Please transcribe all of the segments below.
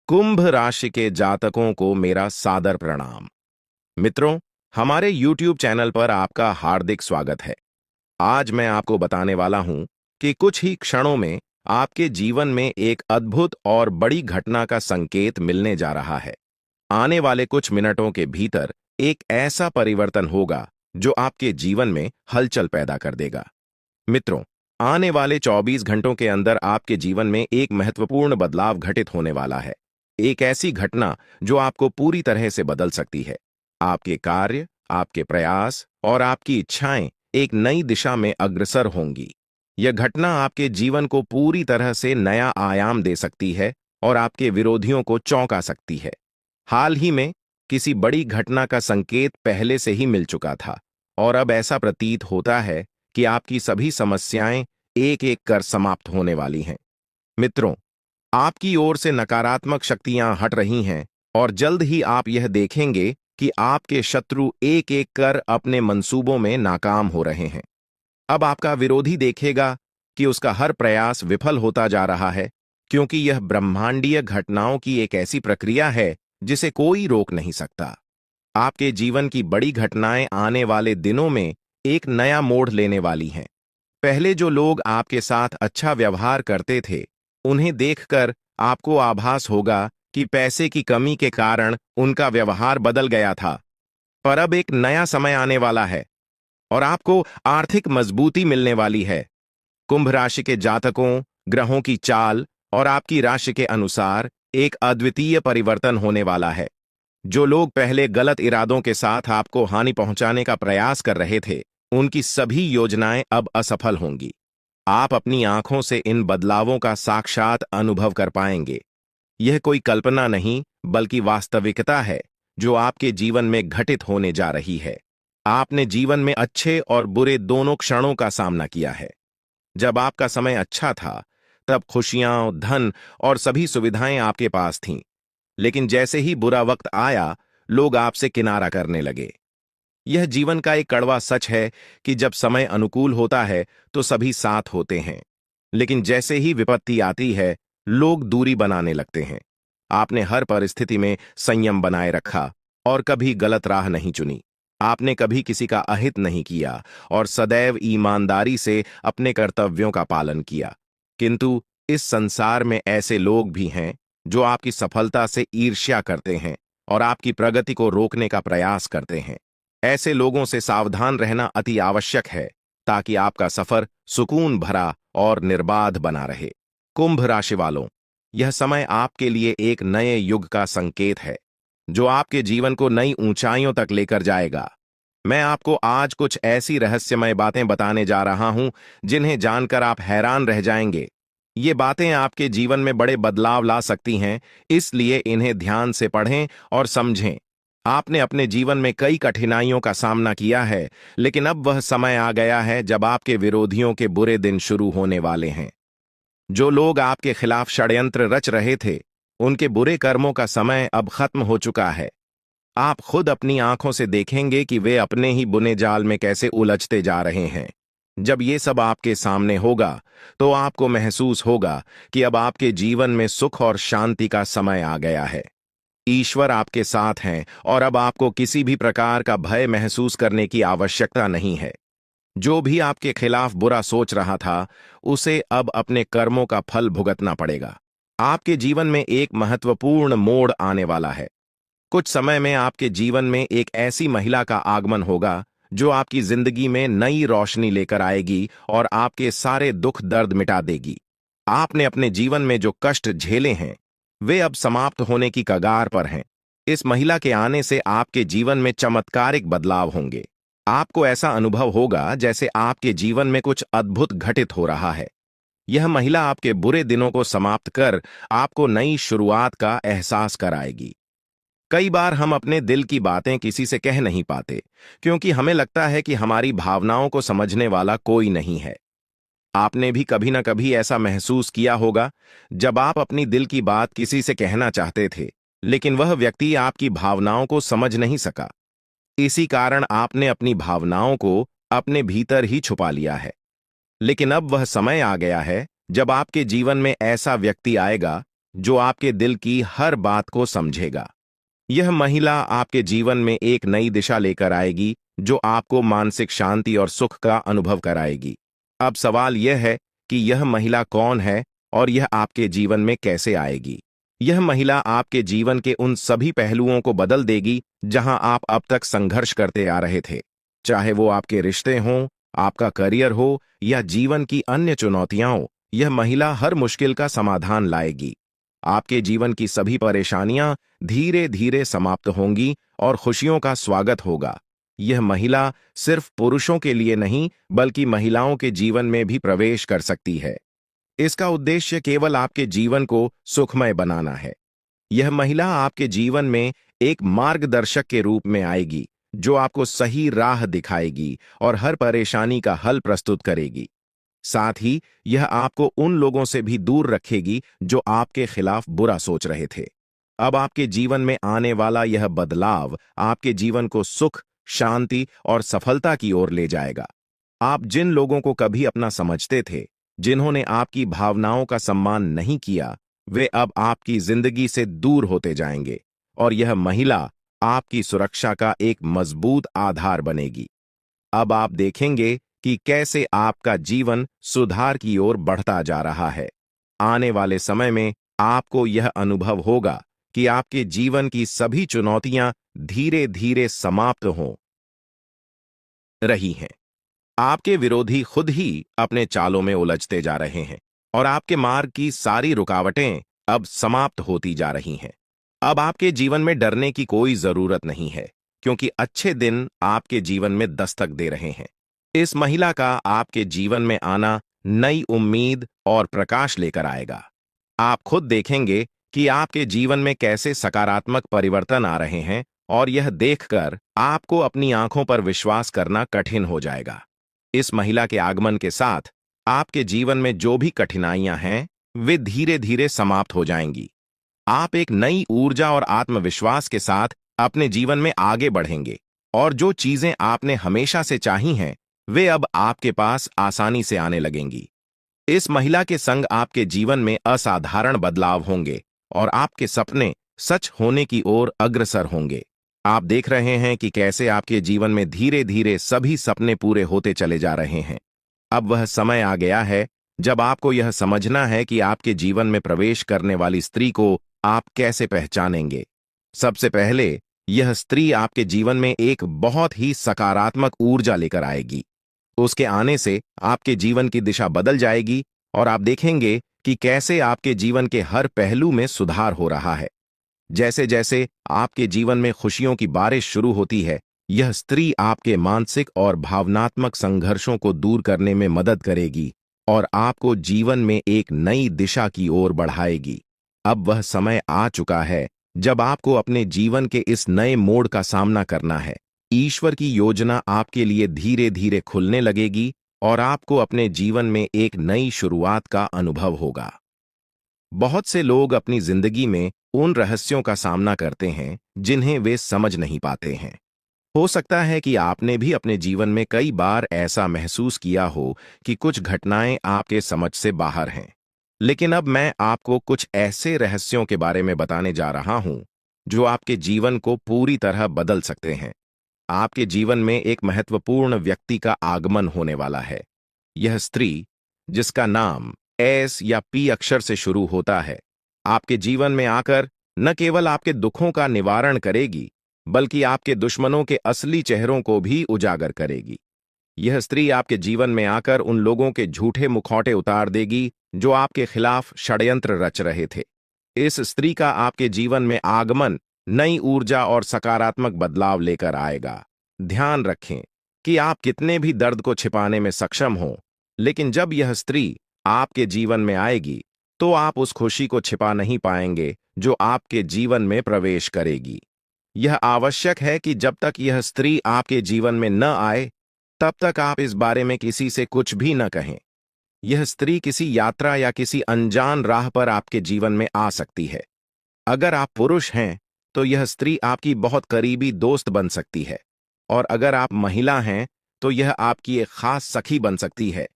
कुंभ राशि के जातकों को मेरा सादर प्रणाम। मित्रों, हमारे YouTube चैनल पर आपका हार्दिक स्वागत है। आज मैं आपको बताने वाला हूं कि कुछ ही क्षणों में आपके जीवन में एक अद्भुत और बड़ी घटना का संकेत मिलने जा रहा है। आने वाले कुछ मिनटों के भीतर एक ऐसा परिवर्तन होगा जो आपके जीवन में हलचल पैदा कर देगा। मित्रों, आने वाले 24 घंटों के अंदर आपके जीवन में एक महत्वपूर्ण बदलाव घटित होने वाला है। एक ऐसी घटना जो आपको पूरी तरह से बदल सकती है। आपके कार्य, आपके प्रयास और आपकी इच्छाएं एक नई दिशा में अग्रसर होंगी। यह घटना आपके जीवन को पूरी तरह से नया आयाम दे सकती है और आपके विरोधियों को चौंका सकती है। हाल ही में किसी बड़ी घटना का संकेत पहले से ही मिल चुका था और अब ऐसा प्रतीत होता है कि आपकी सभी समस्याएं एक एक कर समाप्त होने वाली हैं। मित्रों, आपकी ओर से नकारात्मक शक्तियां हट रही हैं और जल्द ही आप यह देखेंगे कि आपके शत्रु एक एक कर अपने मंसूबों में नाकाम हो रहे हैं। अब आपका विरोधी देखेगा कि उसका हर प्रयास विफल होता जा रहा है, क्योंकि यह ब्रह्मांडीय घटनाओं की एक ऐसी प्रक्रिया है जिसे कोई रोक नहीं सकता। आपके जीवन की बड़ी घटनाएं आने वाले दिनों में एक नया मोड़ लेने वाली हैं। पहले जो लोग आपके साथ अच्छा व्यवहार करते थे, उन्हें देखकर आपको आभास होगा कि पैसे की कमी के कारण उनका व्यवहार बदल गया था। पर अब एक नया समय आने वाला है और आपको आर्थिक मजबूती मिलने वाली है। कुंभ राशि के जातकों, ग्रहों की चाल और आपकी राशि के अनुसार एक अद्वितीय परिवर्तन होने वाला है। जो लोग पहले गलत इरादों के साथ आपको हानि पहुंचाने का प्रयास कर रहे थे, उनकी सभी योजनाएं अब असफल होंगी। आप अपनी आंखों से इन बदलावों का साक्षात अनुभव कर पाएंगे। यह कोई कल्पना नहीं, बल्कि वास्तविकता है जो आपके जीवन में घटित होने जा रही है। आपने जीवन में अच्छे और बुरे दोनों क्षणों का सामना किया है। जब आपका समय अच्छा था, तब खुशियां, धन और सभी सुविधाएं आपके पास थीं। लेकिन जैसे ही बुरा वक्त आया, लोग आपसे किनारा करने लगे। यह जीवन का एक कड़वा सच है कि जब समय अनुकूल होता है तो सभी साथ होते हैं, लेकिन जैसे ही विपत्ति आती है, लोग दूरी बनाने लगते हैं। आपने हर परिस्थिति में संयम बनाए रखा और कभी गलत राह नहीं चुनी। आपने कभी किसी का अहित नहीं किया और सदैव ईमानदारी से अपने कर्तव्यों का पालन किया। किंतु इस संसार में ऐसे लोग भी हैं जो आपकी सफलता से ईर्ष्या करते हैं और आपकी प्रगति को रोकने का प्रयास करते हैं। ऐसे लोगों से सावधान रहना अति आवश्यक है, ताकि आपका सफर सुकून भरा और निर्बाध बना रहे। कुंभ राशि वालों, यह समय आपके लिए एक नए युग का संकेत है, जो आपके जीवन को नई ऊंचाइयों तक लेकर जाएगा। मैं आपको आज कुछ ऐसी रहस्यमय बातें बताने जा रहा हूं जिन्हें जानकर आप हैरान रह जाएंगे। ये बातें आपके जीवन में बड़े बदलाव ला सकती हैं, इसलिए इन्हें ध्यान से पढ़ें और समझें। आपने अपने जीवन में कई कठिनाइयों का सामना किया है, लेकिन अब वह समय आ गया है जब आपके विरोधियों के बुरे दिन शुरू होने वाले हैं। जो लोग आपके खिलाफ षड्यंत्र रच रहे थे, उनके बुरे कर्मों का समय अब खत्म हो चुका है। आप खुद अपनी आंखों से देखेंगे कि वे अपने ही बुने जाल में कैसे उलझते जा रहे हैं। जब ये सब आपके सामने होगा, तो आपको महसूस होगा कि अब आपके जीवन में सुख और शांति का समय आ गया है। ईश्वर आपके साथ हैं और अब आपको किसी भी प्रकार का भय महसूस करने की आवश्यकता नहीं है। जो भी आपके खिलाफ बुरा सोच रहा था, उसे अब अपने कर्मों का फल भुगतना पड़ेगा। आपके जीवन में एक महत्वपूर्ण मोड़ आने वाला है। कुछ समय में आपके जीवन में एक ऐसी महिला का आगमन होगा जो आपकी जिंदगी में नई रोशनी लेकर आएगी और आपके सारे दुख दर्द मिटा देगी। आपने अपने जीवन में जो कष्ट झेले हैं, वे अब समाप्त होने की कगार पर हैं। इस महिला के आने से आपके जीवन में चमत्कारिक बदलाव होंगे। आपको ऐसा अनुभव होगा जैसे आपके जीवन में कुछ अद्भुत घटित हो रहा है। यह महिला आपके बुरे दिनों को समाप्त कर आपको नई शुरुआत का एहसास कराएगी। कई बार हम अपने दिल की बातें किसी से कह नहीं पाते, क्योंकि हमें लगता है कि हमारी भावनाओं को समझने वाला कोई नहीं है। आपने भी कभी ना कभी ऐसा महसूस किया होगा, जब आप अपनी दिल की बात किसी से कहना चाहते थे, लेकिन वह व्यक्ति आपकी भावनाओं को समझ नहीं सका। इसी कारण आपने अपनी भावनाओं को अपने भीतर ही छुपा लिया है। लेकिन अब वह समय आ गया है जब आपके जीवन में ऐसा व्यक्ति आएगा जो आपके दिल की हर बात को समझेगा। यह महिला आपके जीवन में एक नई दिशा लेकर आएगी, जो आपको मानसिक शांति और सुख का अनुभव कराएगी। अब सवाल यह है कि यह महिला कौन है और यह आपके जीवन में कैसे आएगी। यह महिला आपके जीवन के उन सभी पहलुओं को बदल देगी जहां आप अब तक संघर्ष करते आ रहे थे। चाहे वो आपके रिश्ते हों, आपका करियर हो या जीवन की अन्य चुनौतियां हो, यह महिला हर मुश्किल का समाधान लाएगी। आपके जीवन की सभी परेशानियां धीरे धीरे समाप्त होंगी और खुशियों का स्वागत होगा। यह महिला सिर्फ पुरुषों के लिए नहीं, बल्कि महिलाओं के जीवन में भी प्रवेश कर सकती है। इसका उद्देश्य केवल आपके जीवन को सुखमय बनाना है। यह महिला आपके जीवन में एक मार्गदर्शक के रूप में आएगी, जो आपको सही राह दिखाएगी और हर परेशानी का हल प्रस्तुत करेगी। साथ ही यह आपको उन लोगों से भी दूर रखेगी जो आपके खिलाफ बुरा सोच रहे थे। अब आपके जीवन में आने वाला यह बदलाव आपके जीवन को सुख, शांति और सफलता की ओर ले जाएगा। आप जिन लोगों को कभी अपना समझते थे, जिन्होंने आपकी भावनाओं का सम्मान नहीं किया, वे अब आपकी जिंदगी से दूर होते जाएंगे और यह महिला आपकी सुरक्षा का एक मजबूत आधार बनेगी। अब आप देखेंगे कि कैसे आपका जीवन सुधार की ओर बढ़ता जा रहा है। आने वाले समय में आपको यह अनुभव होगा कि आपके जीवन की सभी चुनौतियां धीरे धीरे समाप्त हो रही हैं। आपके विरोधी खुद ही अपने चालों में उलझते जा रहे हैं और आपके मार्ग की सारी रुकावटें अब समाप्त होती जा रही हैं। अब आपके जीवन में डरने की कोई जरूरत नहीं है, क्योंकि अच्छे दिन आपके जीवन में दस्तक दे रहे हैं। इस महिला का आपके जीवन में आना नई उम्मीद और प्रकाश लेकर आएगा। आप खुद देखेंगे कि आपके जीवन में कैसे सकारात्मक परिवर्तन आ रहे हैं और यह देखकर आपको अपनी आंखों पर विश्वास करना कठिन हो जाएगा। इस महिला के आगमन के साथ आपके जीवन में जो भी कठिनाइयां हैं, वे धीरे धीरे समाप्त हो जाएंगी। आप एक नई ऊर्जा और आत्मविश्वास के साथ अपने जीवन में आगे बढ़ेंगे और जो चीजें आपने हमेशा से चाही हैं, वे अब आपके पास आसानी से आने लगेंगी। इस महिला के संग आपके जीवन में असाधारण बदलाव होंगे और आपके सपने सच होने की ओर अग्रसर होंगे। आप देख रहे हैं कि कैसे आपके जीवन में धीरे धीरे सभी सपने पूरे होते चले जा रहे हैं। अब वह समय आ गया है जब आपको यह समझना है कि आपके जीवन में प्रवेश करने वाली स्त्री को आप कैसे पहचानेंगे। सबसे पहले, यह स्त्री आपके जीवन में एक बहुत ही सकारात्मक ऊर्जा लेकर आएगी। उसके आने से आपके जीवन की दिशा बदल जाएगी और आप देखेंगे कि कैसे आपके जीवन के हर पहलू में सुधार हो रहा है। जैसे जैसे आपके जीवन में खुशियों की बारिश शुरू होती है, यह स्त्री आपके मानसिक और भावनात्मक संघर्षों को दूर करने में मदद करेगी और आपको जीवन में एक नई दिशा की ओर बढ़ाएगी। अब वह समय आ चुका है जब आपको अपने जीवन के इस नए मोड़ का सामना करना है। ईश्वर की योजना आपके लिए धीरे धीरे खुलने लगेगी और आपको अपने जीवन में एक नई शुरुआत का अनुभव होगा। बहुत से लोग अपनी जिंदगी में उन रहस्यों का सामना करते हैं जिन्हें वे समझ नहीं पाते हैं। हो सकता है कि आपने भी अपने जीवन में कई बार ऐसा महसूस किया हो कि कुछ घटनाएं आपके समझ से बाहर हैं। लेकिन अब मैं आपको कुछ ऐसे रहस्यों के बारे में बताने जा रहा हूं जो आपके जीवन को पूरी तरह बदल सकते हैं। आपके जीवन में एक महत्वपूर्ण व्यक्ति का आगमन होने वाला है। यह स्त्री, जिसका नाम एस या पी अक्षर से शुरू होता है, आपके जीवन में आकर न केवल आपके दुखों का निवारण करेगी, बल्कि आपके दुश्मनों के असली चेहरों को भी उजागर करेगी। यह स्त्री आपके जीवन में आकर उन लोगों के झूठे मुखौटे उतार देगी जो आपके खिलाफ षड्यंत्र रच रहे थे। इस स्त्री का आपके जीवन में आगमन नई ऊर्जा और सकारात्मक बदलाव लेकर आएगा। ध्यान रखें कि आप कितने भी दर्द को छिपाने में सक्षम हो, लेकिन जब यह स्त्री आपके जीवन में आएगी, तो आप उस खुशी को छिपा नहीं पाएंगे जो आपके जीवन में प्रवेश करेगी। यह आवश्यक है कि जब तक यह स्त्री आपके जीवन में न आए, तब तक आप इस बारे में किसी से कुछ भी न कहें। यह स्त्री किसी यात्रा या किसी अनजान राह पर आपके जीवन में आ सकती है। अगर आप पुरुष हैं, तो यह स्त्री आपकी बहुत करीबी दोस्त बन सकती है, और अगर आप महिला हैं, तो यह आपकी एक खास सखी बन सकती है।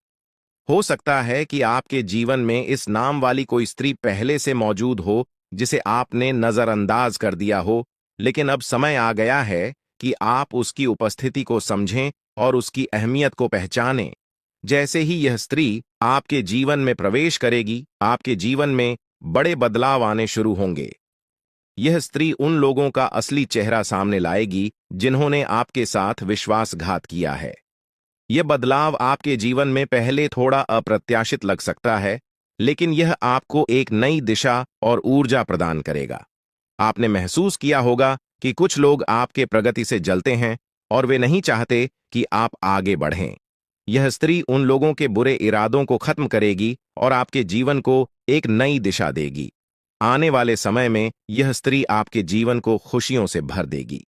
हो सकता है कि आपके जीवन में इस नाम वाली कोई स्त्री पहले से मौजूद हो जिसे आपने नजरअंदाज कर दिया हो, लेकिन अब समय आ गया है कि आप उसकी उपस्थिति को समझें और उसकी अहमियत को पहचानें। जैसे ही यह स्त्री आपके जीवन में प्रवेश करेगी, आपके जीवन में बड़े बदलाव आने शुरू होंगे। यह स्त्री उन लोगों का असली चेहरा सामने लाएगी जिन्होंने आपके साथ विश्वासघात किया है। यह बदलाव आपके जीवन में पहले थोड़ा अप्रत्याशित लग सकता है, लेकिन यह आपको एक नई दिशा और ऊर्जा प्रदान करेगा। आपने महसूस किया होगा कि कुछ लोग आपके प्रगति से जलते हैं और वे नहीं चाहते कि आप आगे बढ़ें। यह स्त्री उन लोगों के बुरे इरादों को खत्म करेगी और आपके जीवन को एक नई दिशा देगी। आने वाले समय में यह स्त्री आपके जीवन को खुशियों से भर देगी।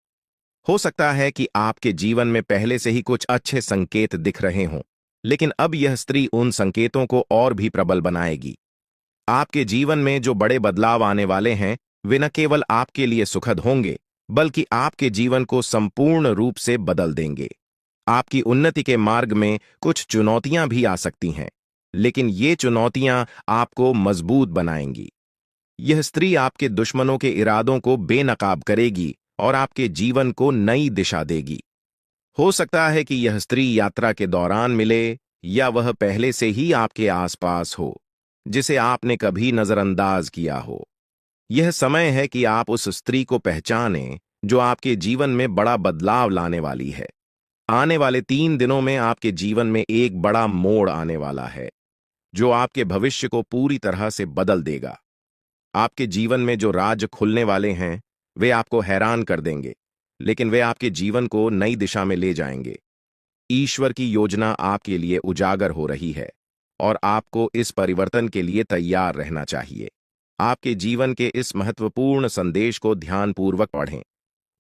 हो सकता है कि आपके जीवन में पहले से ही कुछ अच्छे संकेत दिख रहे हों, लेकिन अब यह स्त्री उन संकेतों को और भी प्रबल बनाएगी। आपके जीवन में जो बड़े बदलाव आने वाले हैं, वे न केवल आपके लिए सुखद होंगे, बल्कि आपके जीवन को संपूर्ण रूप से बदल देंगे। आपकी उन्नति के मार्ग में कुछ चुनौतियां भी आ सकती हैं, लेकिन ये चुनौतियां आपको मजबूत बनाएंगी। यह स्त्री आपके दुश्मनों के इरादों को बेनकाब करेगी और आपके जीवन को नई दिशा देगी। हो सकता है कि यह स्त्री यात्रा के दौरान मिले या वह पहले से ही आपके आसपास हो, जिसे आपने कभी नजरअंदाज किया हो। यह समय है कि आप उस स्त्री को पहचानें जो आपके जीवन में बड़ा बदलाव लाने वाली है। आने वाले 3 दिनों में आपके जीवन में एक बड़ा मोड़ आने वाला है, जो आपके भविष्य को पूरी तरह से बदल देगा। आपके जीवन में जो राज खुलने वाले हैं, वे आपको हैरान कर देंगे, लेकिन वे आपके जीवन को नई दिशा में ले जाएंगे। ईश्वर की योजना आपके लिए उजागर हो रही है और आपको इस परिवर्तन के लिए तैयार रहना चाहिए। आपके जीवन के इस महत्वपूर्ण संदेश को ध्यानपूर्वक पढ़ें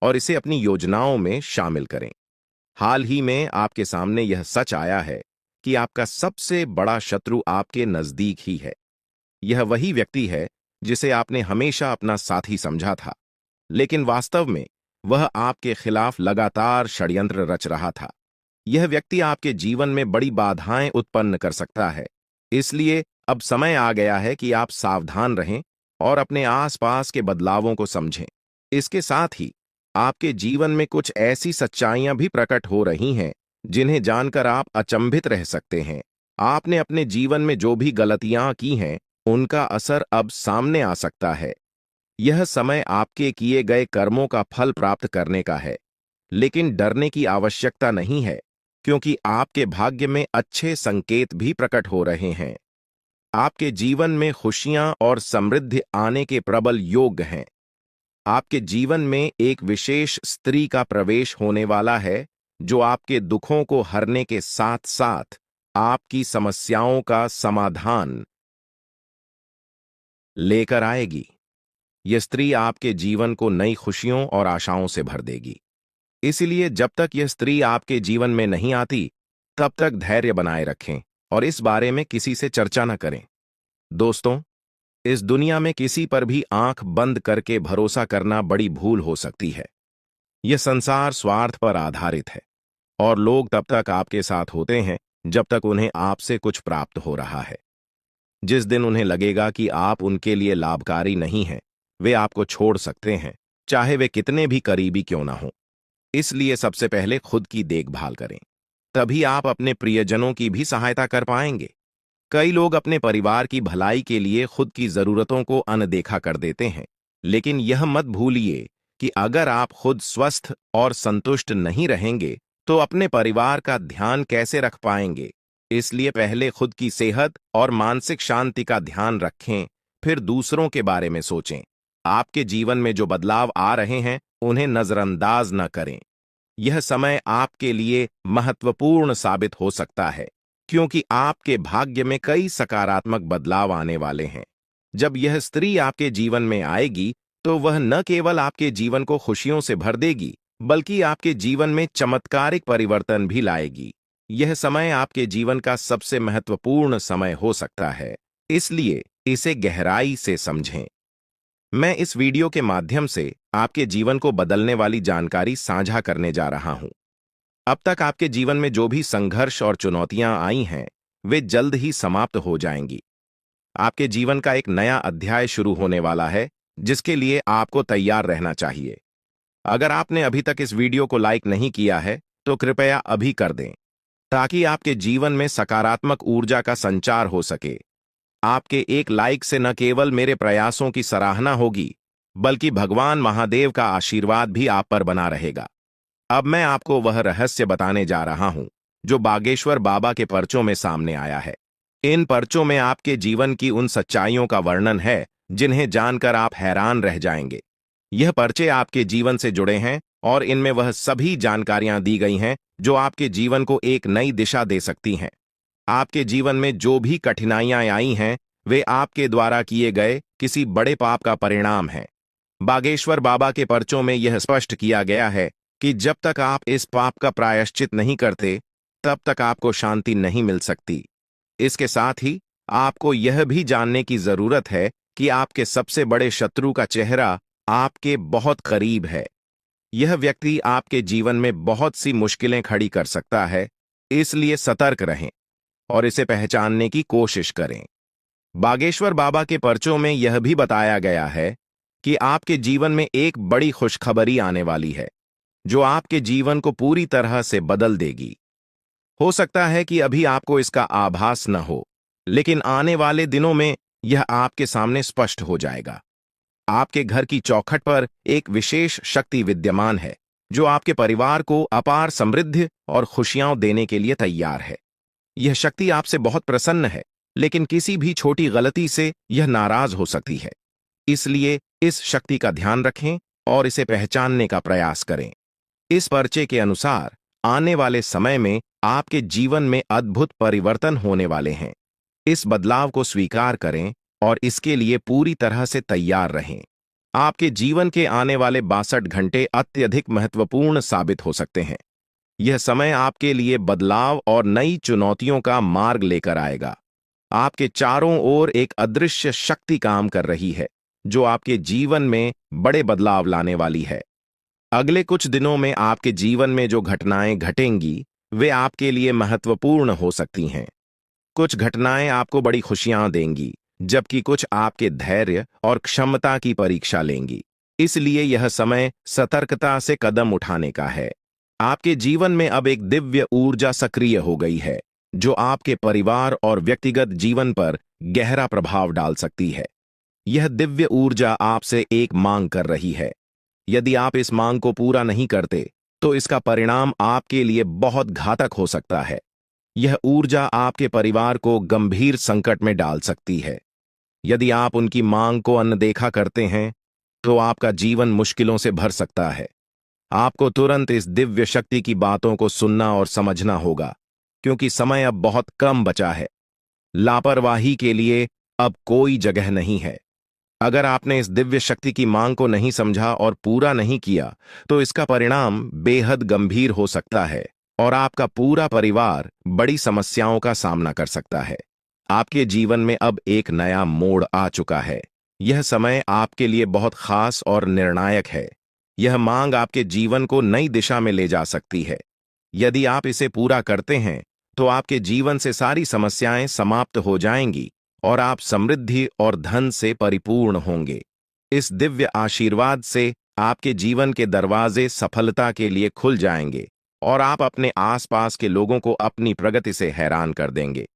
और इसे अपनी योजनाओं में शामिल करें। हाल ही में आपके सामने यह सच आया है कि आपका सबसे बड़ा शत्रु आपके नजदीक ही है। यह वही व्यक्ति है जिसे आपने हमेशा अपना साथी समझा था, लेकिन वास्तव में वह आपके खिलाफ लगातार षड्यंत्र रच रहा था। यह व्यक्ति आपके जीवन में बड़ी बाधाएं उत्पन्न कर सकता है, इसलिए अब समय आ गया है कि आप सावधान रहें और अपने आसपास के बदलावों को समझें। इसके साथ ही आपके जीवन में कुछ ऐसी सच्चाइयां भी प्रकट हो रही हैं जिन्हें जानकर आप अचंभित रह सकते हैं। आपने अपने जीवन में जो भी गलतियां की हैं, उनका असर अब सामने आ सकता है। यह समय आपके किए गए कर्मों का फल प्राप्त करने का है, लेकिन डरने की आवश्यकता नहीं है, क्योंकि आपके भाग्य में अच्छे संकेत भी प्रकट हो रहे हैं। आपके जीवन में खुशियां और समृद्धि आने के प्रबल योग हैं। आपके जीवन में एक विशेष स्त्री का प्रवेश होने वाला है, जो आपके दुखों को हरने के साथ साथ आपकी समस्याओं का समाधान लेकर आएगी। यह स्त्री आपके जीवन को नई खुशियों और आशाओं से भर देगी। इसलिए जब तक यह स्त्री आपके जीवन में नहीं आती, तब तक धैर्य बनाए रखें और इस बारे में किसी से चर्चा न करें। दोस्तों, इस दुनिया में किसी पर भी आंख बंद करके भरोसा करना बड़ी भूल हो सकती है। यह संसार स्वार्थ पर आधारित है और लोग तब तक आपके साथ होते हैं जब तक उन्हें आपसे कुछ प्राप्त हो रहा है। जिस दिन उन्हें लगेगा कि आप उनके लिए लाभकारी नहीं हैं, वे आपको छोड़ सकते हैं, चाहे वे कितने भी करीबी क्यों ना हों। इसलिए सबसे पहले खुद की देखभाल करें, तभी आप अपने प्रियजनों की भी सहायता कर पाएंगे। कई लोग अपने परिवार की भलाई के लिए खुद की जरूरतों को अनदेखा कर देते हैं, लेकिन यह मत भूलिए कि अगर आप खुद स्वस्थ और संतुष्ट नहीं रहेंगे, तो अपने परिवार का ध्यान कैसे रख पाएंगे। इसलिए पहले खुद की सेहत और मानसिक शांति का ध्यान रखें, फिर दूसरों के बारे में सोचें। आपके जीवन में जो बदलाव आ रहे हैं, उन्हें नजरअंदाज न करें। यह समय आपके लिए महत्वपूर्ण साबित हो सकता है, क्योंकि आपके भाग्य में कई सकारात्मक बदलाव आने वाले हैं। जब यह स्त्री आपके जीवन में आएगी, तो वह न केवल आपके जीवन को खुशियों से भर देगी, बल्कि आपके जीवन में चमत्कारिक परिवर्तन भी लाएगी। यह समय आपके जीवन का सबसे महत्वपूर्ण समय हो सकता है, इसलिए इसे गहराई से समझें। मैं इस वीडियो के माध्यम से आपके जीवन को बदलने वाली जानकारी साझा करने जा रहा हूं। अब तक आपके जीवन में जो भी संघर्ष और चुनौतियां आई हैं, वे जल्द ही समाप्त हो जाएंगी। आपके जीवन का एक नया अध्याय शुरू होने वाला है, जिसके लिए आपको तैयार रहना चाहिए। अगर आपने अभी तक इस वीडियो को लाइक नहीं किया है, तो कृपया अभी कर दें, ताकि आपके जीवन में सकारात्मक ऊर्जा का संचार हो सके। आपके एक लाइक से न केवल मेरे प्रयासों की सराहना होगी, बल्कि भगवान महादेव का आशीर्वाद भी आप पर बना रहेगा। अब मैं आपको वह रहस्य बताने जा रहा हूं, जो बागेश्वर बाबा के पर्चों में सामने आया है। इन पर्चों में आपके जीवन की उन सच्चाइयों का वर्णन है, जिन्हें जानकर आप हैरान रह जाएंगे। यह पर्चे आपके जीवन से जुड़े हैं और इनमें वह सभी जानकारियां दी गई हैं जो आपके जीवन को एक नई दिशा दे सकती हैं। आपके जीवन में जो भी कठिनाइयां आई हैं, वे आपके द्वारा किए गए किसी बड़े पाप का परिणाम हैं। बागेश्वर बाबा के पर्चों में यह स्पष्ट किया गया है कि जब तक आप इस पाप का प्रायश्चित नहीं करते, तब तक आपको शांति नहीं मिल सकती। इसके साथ ही आपको यह भी जानने की जरूरत है कि आपके सबसे बड़े शत्रु का चेहरा आपके बहुत करीब है। यह व्यक्ति आपके जीवन में बहुत सी मुश्किलें खड़ी कर सकता है, इसलिए सतर्क रहें और इसे पहचानने की कोशिश करें। बागेश्वर बाबा के पर्चों में यह भी बताया गया है कि आपके जीवन में एक बड़ी खुशखबरी आने वाली है, जो आपके जीवन को पूरी तरह से बदल देगी। हो सकता है कि अभी आपको इसका आभास न हो, लेकिन आने वाले दिनों में यह आपके सामने स्पष्ट हो जाएगा। आपके घर की चौखट पर एक विशेष शक्ति विद्यमान है, जो आपके परिवार को अपार समृद्धि और खुशियां देने के लिए तैयार है। यह शक्ति आपसे बहुत प्रसन्न है, लेकिन किसी भी छोटी गलती से यह नाराज हो सकती है। इसलिए इस शक्ति का ध्यान रखें और इसे पहचानने का प्रयास करें। इस पर्चे के अनुसार आने वाले समय में आपके जीवन में अद्भुत परिवर्तन होने वाले हैं। इस बदलाव को स्वीकार करें और इसके लिए पूरी तरह से तैयार रहें। आपके जीवन के आने वाले 62 घंटे अत्यधिक महत्वपूर्ण साबित हो सकते हैं। यह समय आपके लिए बदलाव और नई चुनौतियों का मार्ग लेकर आएगा। आपके चारों ओर एक अदृश्य शक्ति काम कर रही है, जो आपके जीवन में बड़े बदलाव लाने वाली है। अगले कुछ दिनों में आपके जीवन में जो घटनाएं घटेंगी, वे आपके लिए महत्वपूर्ण हो सकती हैं। कुछ घटनाएं आपको बड़ी खुशियां देंगी, जबकि कुछ आपके धैर्य और क्षमता की परीक्षा लेंगी। इसलिए यह समय सतर्कता से कदम उठाने का है। आपके जीवन में अब एक दिव्य ऊर्जा सक्रिय हो गई है, जो आपके परिवार और व्यक्तिगत जीवन पर गहरा प्रभाव डाल सकती है। यह दिव्य ऊर्जा आपसे एक मांग कर रही है। यदि आप इस मांग को पूरा नहीं करते, तो इसका परिणाम आपके लिए बहुत घातक हो सकता है। यह ऊर्जा आपके परिवार को गंभीर संकट में डाल सकती है। यदि आप उनकी मांग को अनदेखा करते हैं, तो आपका जीवन मुश्किलों से भर सकता है। आपको तुरंत इस दिव्य शक्ति की बातों को सुनना और समझना होगा, क्योंकि समय अब बहुत कम बचा है। लापरवाही के लिए अब कोई जगह नहीं है। अगर आपने इस दिव्य शक्ति की मांग को नहीं समझा और पूरा नहीं किया, तो इसका परिणाम बेहद गंभीर हो सकता है और आपका पूरा परिवार बड़ी समस्याओं का सामना कर सकता है। आपके जीवन में अब एक नया मोड़ आ चुका है। यह समय आपके लिए बहुत खास और निर्णायक है। यह मांग आपके जीवन को नई दिशा में ले जा सकती है। यदि आप इसे पूरा करते हैं, तो आपके जीवन से सारी समस्याएं समाप्त हो जाएंगी और आप समृद्धि और धन से परिपूर्ण होंगे। इस दिव्य आशीर्वाद से आपके जीवन के दरवाजे सफलता के लिए खुल जाएंगे और आप अपने आसपास के लोगों को अपनी प्रगति से हैरान कर देंगे।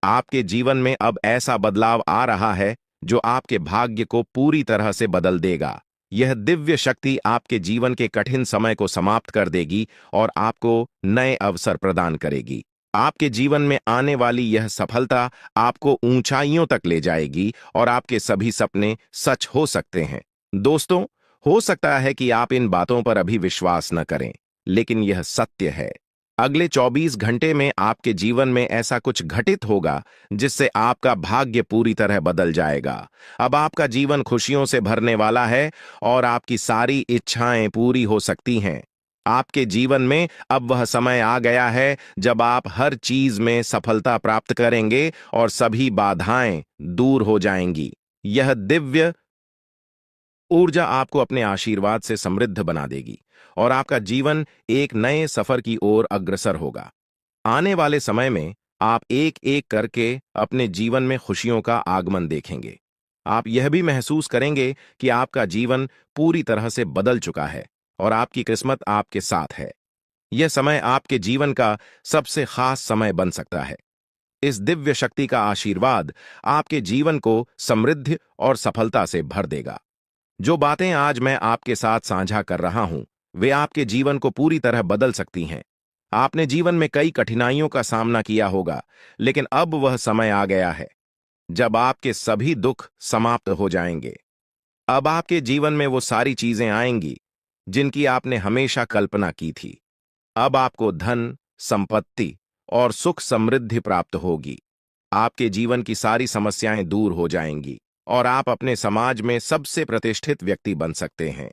आपके जीवन में अब ऐसा बदलाव आ रहा है, जो आपके भाग्य को पूरी तरह से बदल देगा। यह दिव्य शक्ति आपके जीवन के कठिन समय को समाप्त कर देगी और आपको नए अवसर प्रदान करेगी। आपके जीवन में आने वाली यह सफलता आपको ऊंचाइयों तक ले जाएगी और आपके सभी सपने सच हो सकते हैं। दोस्तों, हो सकता है कि आप इन बातों पर अभी विश्वास न करें, लेकिन यह सत्य है। अगले 24 घंटे में आपके जीवन में ऐसा कुछ घटित होगा, जिससे आपका भाग्य पूरी तरह बदल जाएगा। अब आपका जीवन खुशियों से भरने वाला है और आपकी सारी इच्छाएं पूरी हो सकती हैं। आपके जीवन में अब वह समय आ गया है जब आप हर चीज में सफलता प्राप्त करेंगे और सभी बाधाएं दूर हो जाएंगी। यह दिव्य ऊर्जा आपको अपने आशीर्वाद से समृद्ध बना देगी और आपका जीवन एक नए सफर की ओर अग्रसर होगा। आने वाले समय में आप एक एक करके अपने जीवन में खुशियों का आगमन देखेंगे। आप यह भी महसूस करेंगे कि आपका जीवन पूरी तरह से बदल चुका है और आपकी किस्मत आपके साथ है। यह समय आपके जीवन का सबसे खास समय बन सकता है। इस दिव्य शक्ति का आशीर्वाद आपके जीवन को समृद्धि और सफलता से भर देगा। जो बातें आज मैं आपके साथ साझा कर रहा हूं, वे आपके जीवन को पूरी तरह बदल सकती हैं। आपने जीवन में कई कठिनाइयों का सामना किया होगा, लेकिन अब वह समय आ गया है जब आपके सभी दुख समाप्त हो जाएंगे। अब आपके जीवन में वो सारी चीजें आएंगी जिनकी आपने हमेशा कल्पना की थी। अब आपको धन, संपत्ति और सुख समृद्धि प्राप्त होगी। आपके जीवन की सारी समस्याएं दूर हो जाएंगी और आप अपने समाज में सबसे प्रतिष्ठित व्यक्ति बन सकते हैं।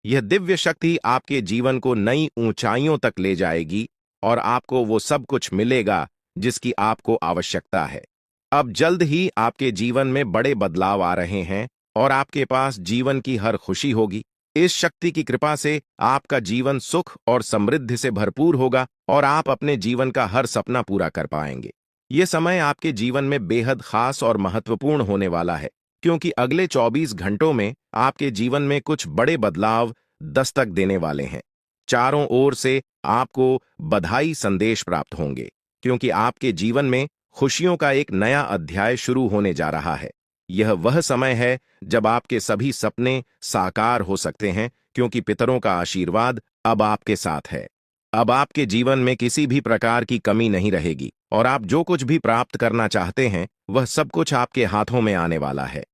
यह दिव्य शक्ति आपके जीवन को नई ऊंचाइयों तक ले जाएगी और आपको वो सब कुछ मिलेगा जिसकी आपको आवश्यकता है। अब जल्द ही आपके जीवन में बड़े बदलाव आ रहे हैं और आपके पास जीवन की हर खुशी होगी। इस शक्ति की कृपा से आपका जीवन सुख और समृद्धि से भरपूर होगा और आप अपने जीवन का हर सपना पूरा कर पाएंगे। ये समय आपके जीवन में बेहद खास और महत्वपूर्ण होने वाला है, क्योंकि अगले 24 घंटों में आपके जीवन में कुछ बड़े बदलाव दस्तक देने वाले हैं। चारों ओर से आपको बधाई संदेश प्राप्त होंगे, क्योंकि आपके जीवन में खुशियों का एक नया अध्याय शुरू होने जा रहा है। यह वह समय है जब आपके सभी सपने साकार हो सकते हैं, क्योंकि पितरों का आशीर्वाद अब आपके साथ है। अब आपके जीवन में किसी भी प्रकार की कमी नहीं रहेगी और आप जो कुछ भी प्राप्त करना चाहते हैं, वह सब कुछ आपके हाथों में आने वाला है।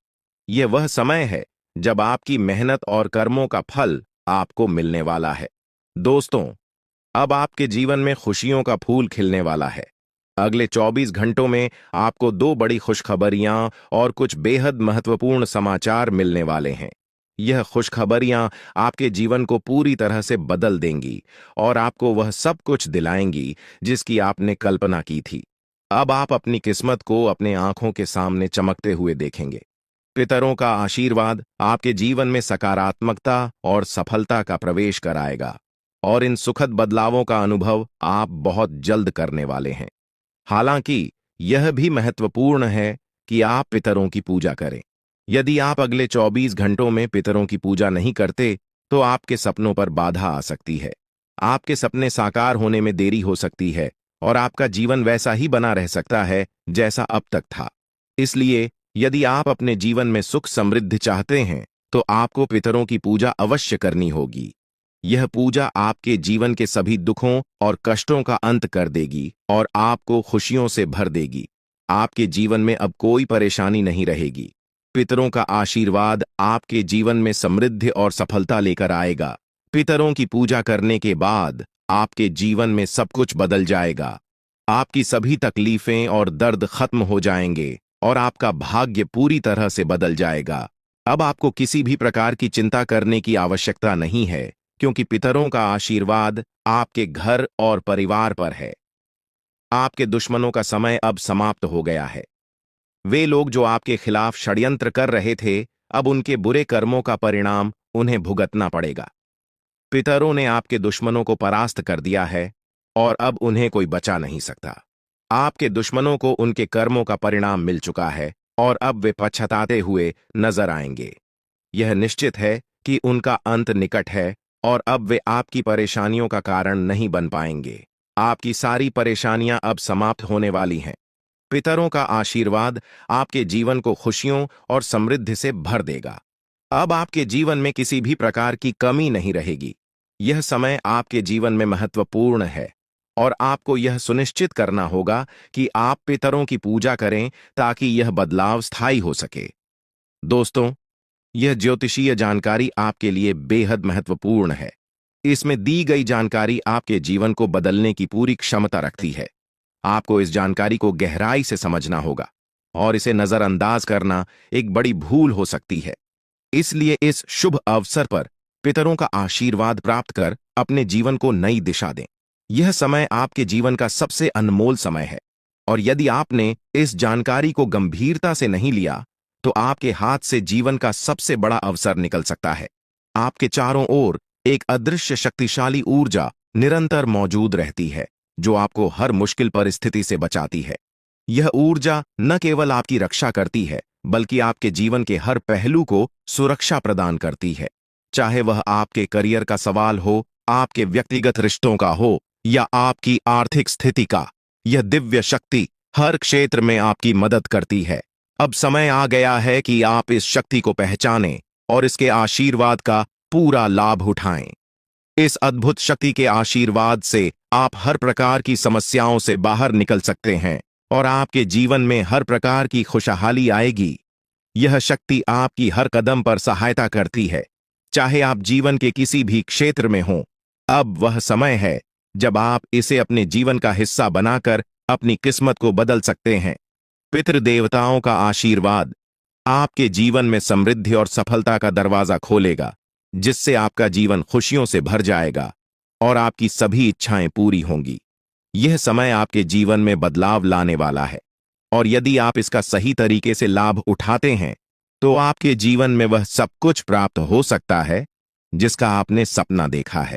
यह वह समय है जब आपकी मेहनत और कर्मों का फल आपको मिलने वाला है। दोस्तों, अब आपके जीवन में खुशियों का फूल खिलने वाला है। अगले 24 घंटों में आपको दो बड़ी खुशखबरियां और कुछ बेहद महत्वपूर्ण समाचार मिलने वाले हैं। यह खुशखबरियां आपके जीवन को पूरी तरह से बदल देंगी और आपको वह सब कुछ दिलाएंगी जिसकी आपने कल्पना की थी। अब आप अपनी किस्मत को अपने आंखों के सामने चमकते हुए देखेंगे। पितरों का आशीर्वाद आपके जीवन में सकारात्मकता और सफलता का प्रवेश कराएगा और इन सुखद बदलावों का अनुभव आप बहुत जल्द करने वाले हैं। हालांकि यह भी महत्वपूर्ण है कि आप पितरों की पूजा करें। यदि आप अगले 24 घंटों में पितरों की पूजा नहीं करते, तो आपके सपनों पर बाधा आ सकती है। आपके सपने साकार होने में देरी हो सकती है और आपका जीवन वैसा ही बना रह सकता है जैसा अब तक था। इसलिए यदि आप अपने जीवन में सुख समृद्धि चाहते हैं, तो आपको पितरों की पूजा अवश्य करनी होगी। यह पूजा आपके जीवन के सभी दुखों और कष्टों का अंत कर देगी और आपको खुशियों से भर देगी। आपके जीवन में अब कोई परेशानी नहीं रहेगी। पितरों का आशीर्वाद आपके जीवन में समृद्धि और सफलता लेकर आएगा। पितरों की पूजा करने के बाद आपके जीवन में सब कुछ बदल जाएगा। आपकी सभी तकलीफें और दर्द खत्म हो जाएंगे और आपका भाग्य पूरी तरह से बदल जाएगा। अब आपको किसी भी प्रकार की चिंता करने की आवश्यकता नहीं है, क्योंकि पितरों का आशीर्वाद आपके घर और परिवार पर है। आपके दुश्मनों का समय अब समाप्त हो गया है। वे लोग जो आपके खिलाफ षड्यंत्र कर रहे थे, अब उनके बुरे कर्मों का परिणाम उन्हें भुगतना पड़ेगा। पितरों ने आपके दुश्मनों को परास्त कर दिया है और अब उन्हें कोई बचा नहीं सकता। आपके दुश्मनों को उनके कर्मों का परिणाम मिल चुका है और अब वे पछताते हुए नजर आएंगे। यह निश्चित है कि उनका अंत निकट है और अब वे आपकी परेशानियों का कारण नहीं बन पाएंगे। आपकी सारी परेशानियां अब समाप्त होने वाली हैं। पितरों का आशीर्वाद आपके जीवन को खुशियों और समृद्धि से भर देगा। अब आपके जीवन में किसी भी प्रकार की कमी नहीं रहेगी। यह समय आपके जीवन में महत्वपूर्ण है और आपको यह सुनिश्चित करना होगा कि आप पितरों की पूजा करें ताकि यह बदलाव स्थायी हो सके। दोस्तों, यह ज्योतिषीय जानकारी आपके लिए बेहद महत्वपूर्ण है। इसमें दी गई जानकारी आपके जीवन को बदलने की पूरी क्षमता रखती है। आपको इस जानकारी को गहराई से समझना होगा और इसे नजरअंदाज करना एक बड़ी भूल हो सकती है। इसलिए इस शुभ अवसर पर पितरों का आशीर्वाद प्राप्त कर अपने जीवन को नई दिशा दें। यह समय आपके जीवन का सबसे अनमोल समय है और यदि आपने इस जानकारी को गंभीरता से नहीं लिया, तो आपके हाथ से जीवन का सबसे बड़ा अवसर निकल सकता है। आपके चारों ओर एक अदृश्य शक्तिशाली ऊर्जा निरंतर मौजूद रहती है जो आपको हर मुश्किल परिस्थिति से बचाती है। यह ऊर्जा न केवल आपकी रक्षा करती है, बल्कि आपके जीवन के हर पहलू को सुरक्षा प्रदान करती है। चाहे वह आपके करियर का सवाल हो, आपके व्यक्तिगत रिश्तों का हो, या आपकी आर्थिक स्थिति का, यह दिव्य शक्ति हर क्षेत्र में आपकी मदद करती है। अब समय आ गया है कि आप इस शक्ति को पहचानें और इसके आशीर्वाद का पूरा लाभ उठाएं। इस अद्भुत शक्ति के आशीर्वाद से आप हर प्रकार की समस्याओं से बाहर निकल सकते हैं और आपके जीवन में हर प्रकार की खुशहाली आएगी। यह शक्ति आपकी हर कदम पर सहायता करती है, चाहे आप जीवन के किसी भी क्षेत्र में हों। अब वह समय है जब आप इसे अपने जीवन का हिस्सा बनाकर अपनी किस्मत को बदल सकते हैं। पितृदेवताओं का आशीर्वाद आपके जीवन में समृद्धि और सफलता का दरवाजा खोलेगा, जिससे आपका जीवन खुशियों से भर जाएगा और आपकी सभी इच्छाएं पूरी होंगी। यह समय आपके जीवन में बदलाव लाने वाला है, और यदि आप इसका सही तरीके से लाभ उठाते हैं तो आपके जीवन में वह सब कुछ प्राप्त हो सकता है जिसका आपने सपना देखा है।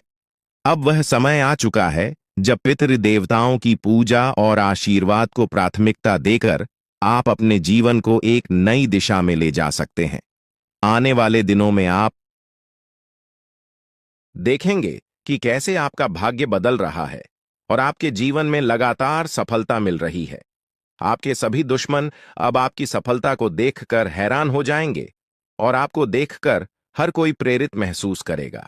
अब वह समय आ चुका है जब पितृदेवताओं की पूजा और आशीर्वाद को प्राथमिकता देकर आप अपने जीवन को एक नई दिशा में ले जा सकते हैं। आने वाले दिनों में आप देखेंगे कि कैसे आपका भाग्य बदल रहा है और आपके जीवन में लगातार सफलता मिल रही है। आपके सभी दुश्मन अब आपकी सफलता को देखकर हैरान हो जाएंगे और आपको देखकर हर कोई प्रेरित महसूस करेगा।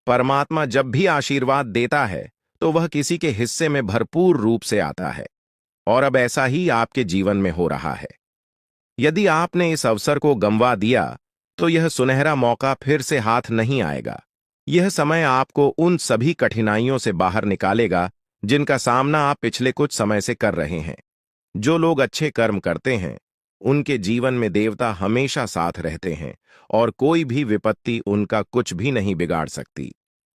परमात्मा जब भी आशीर्वाद देता है तो वह किसी के हिस्से में भरपूर रूप से आता है, और अब ऐसा ही आपके जीवन में हो रहा है। यदि आपने इस अवसर को गंवा दिया तो यह सुनहरा मौका फिर से हाथ नहीं आएगा। यह समय आपको उन सभी कठिनाइयों से बाहर निकालेगा जिनका सामना आप पिछले कुछ समय से कर रहे हैं। जो लोग अच्छे कर्म करते हैं उनके जीवन में देवता हमेशा साथ रहते हैं और कोई भी विपत्ति उनका कुछ भी नहीं बिगाड़ सकती।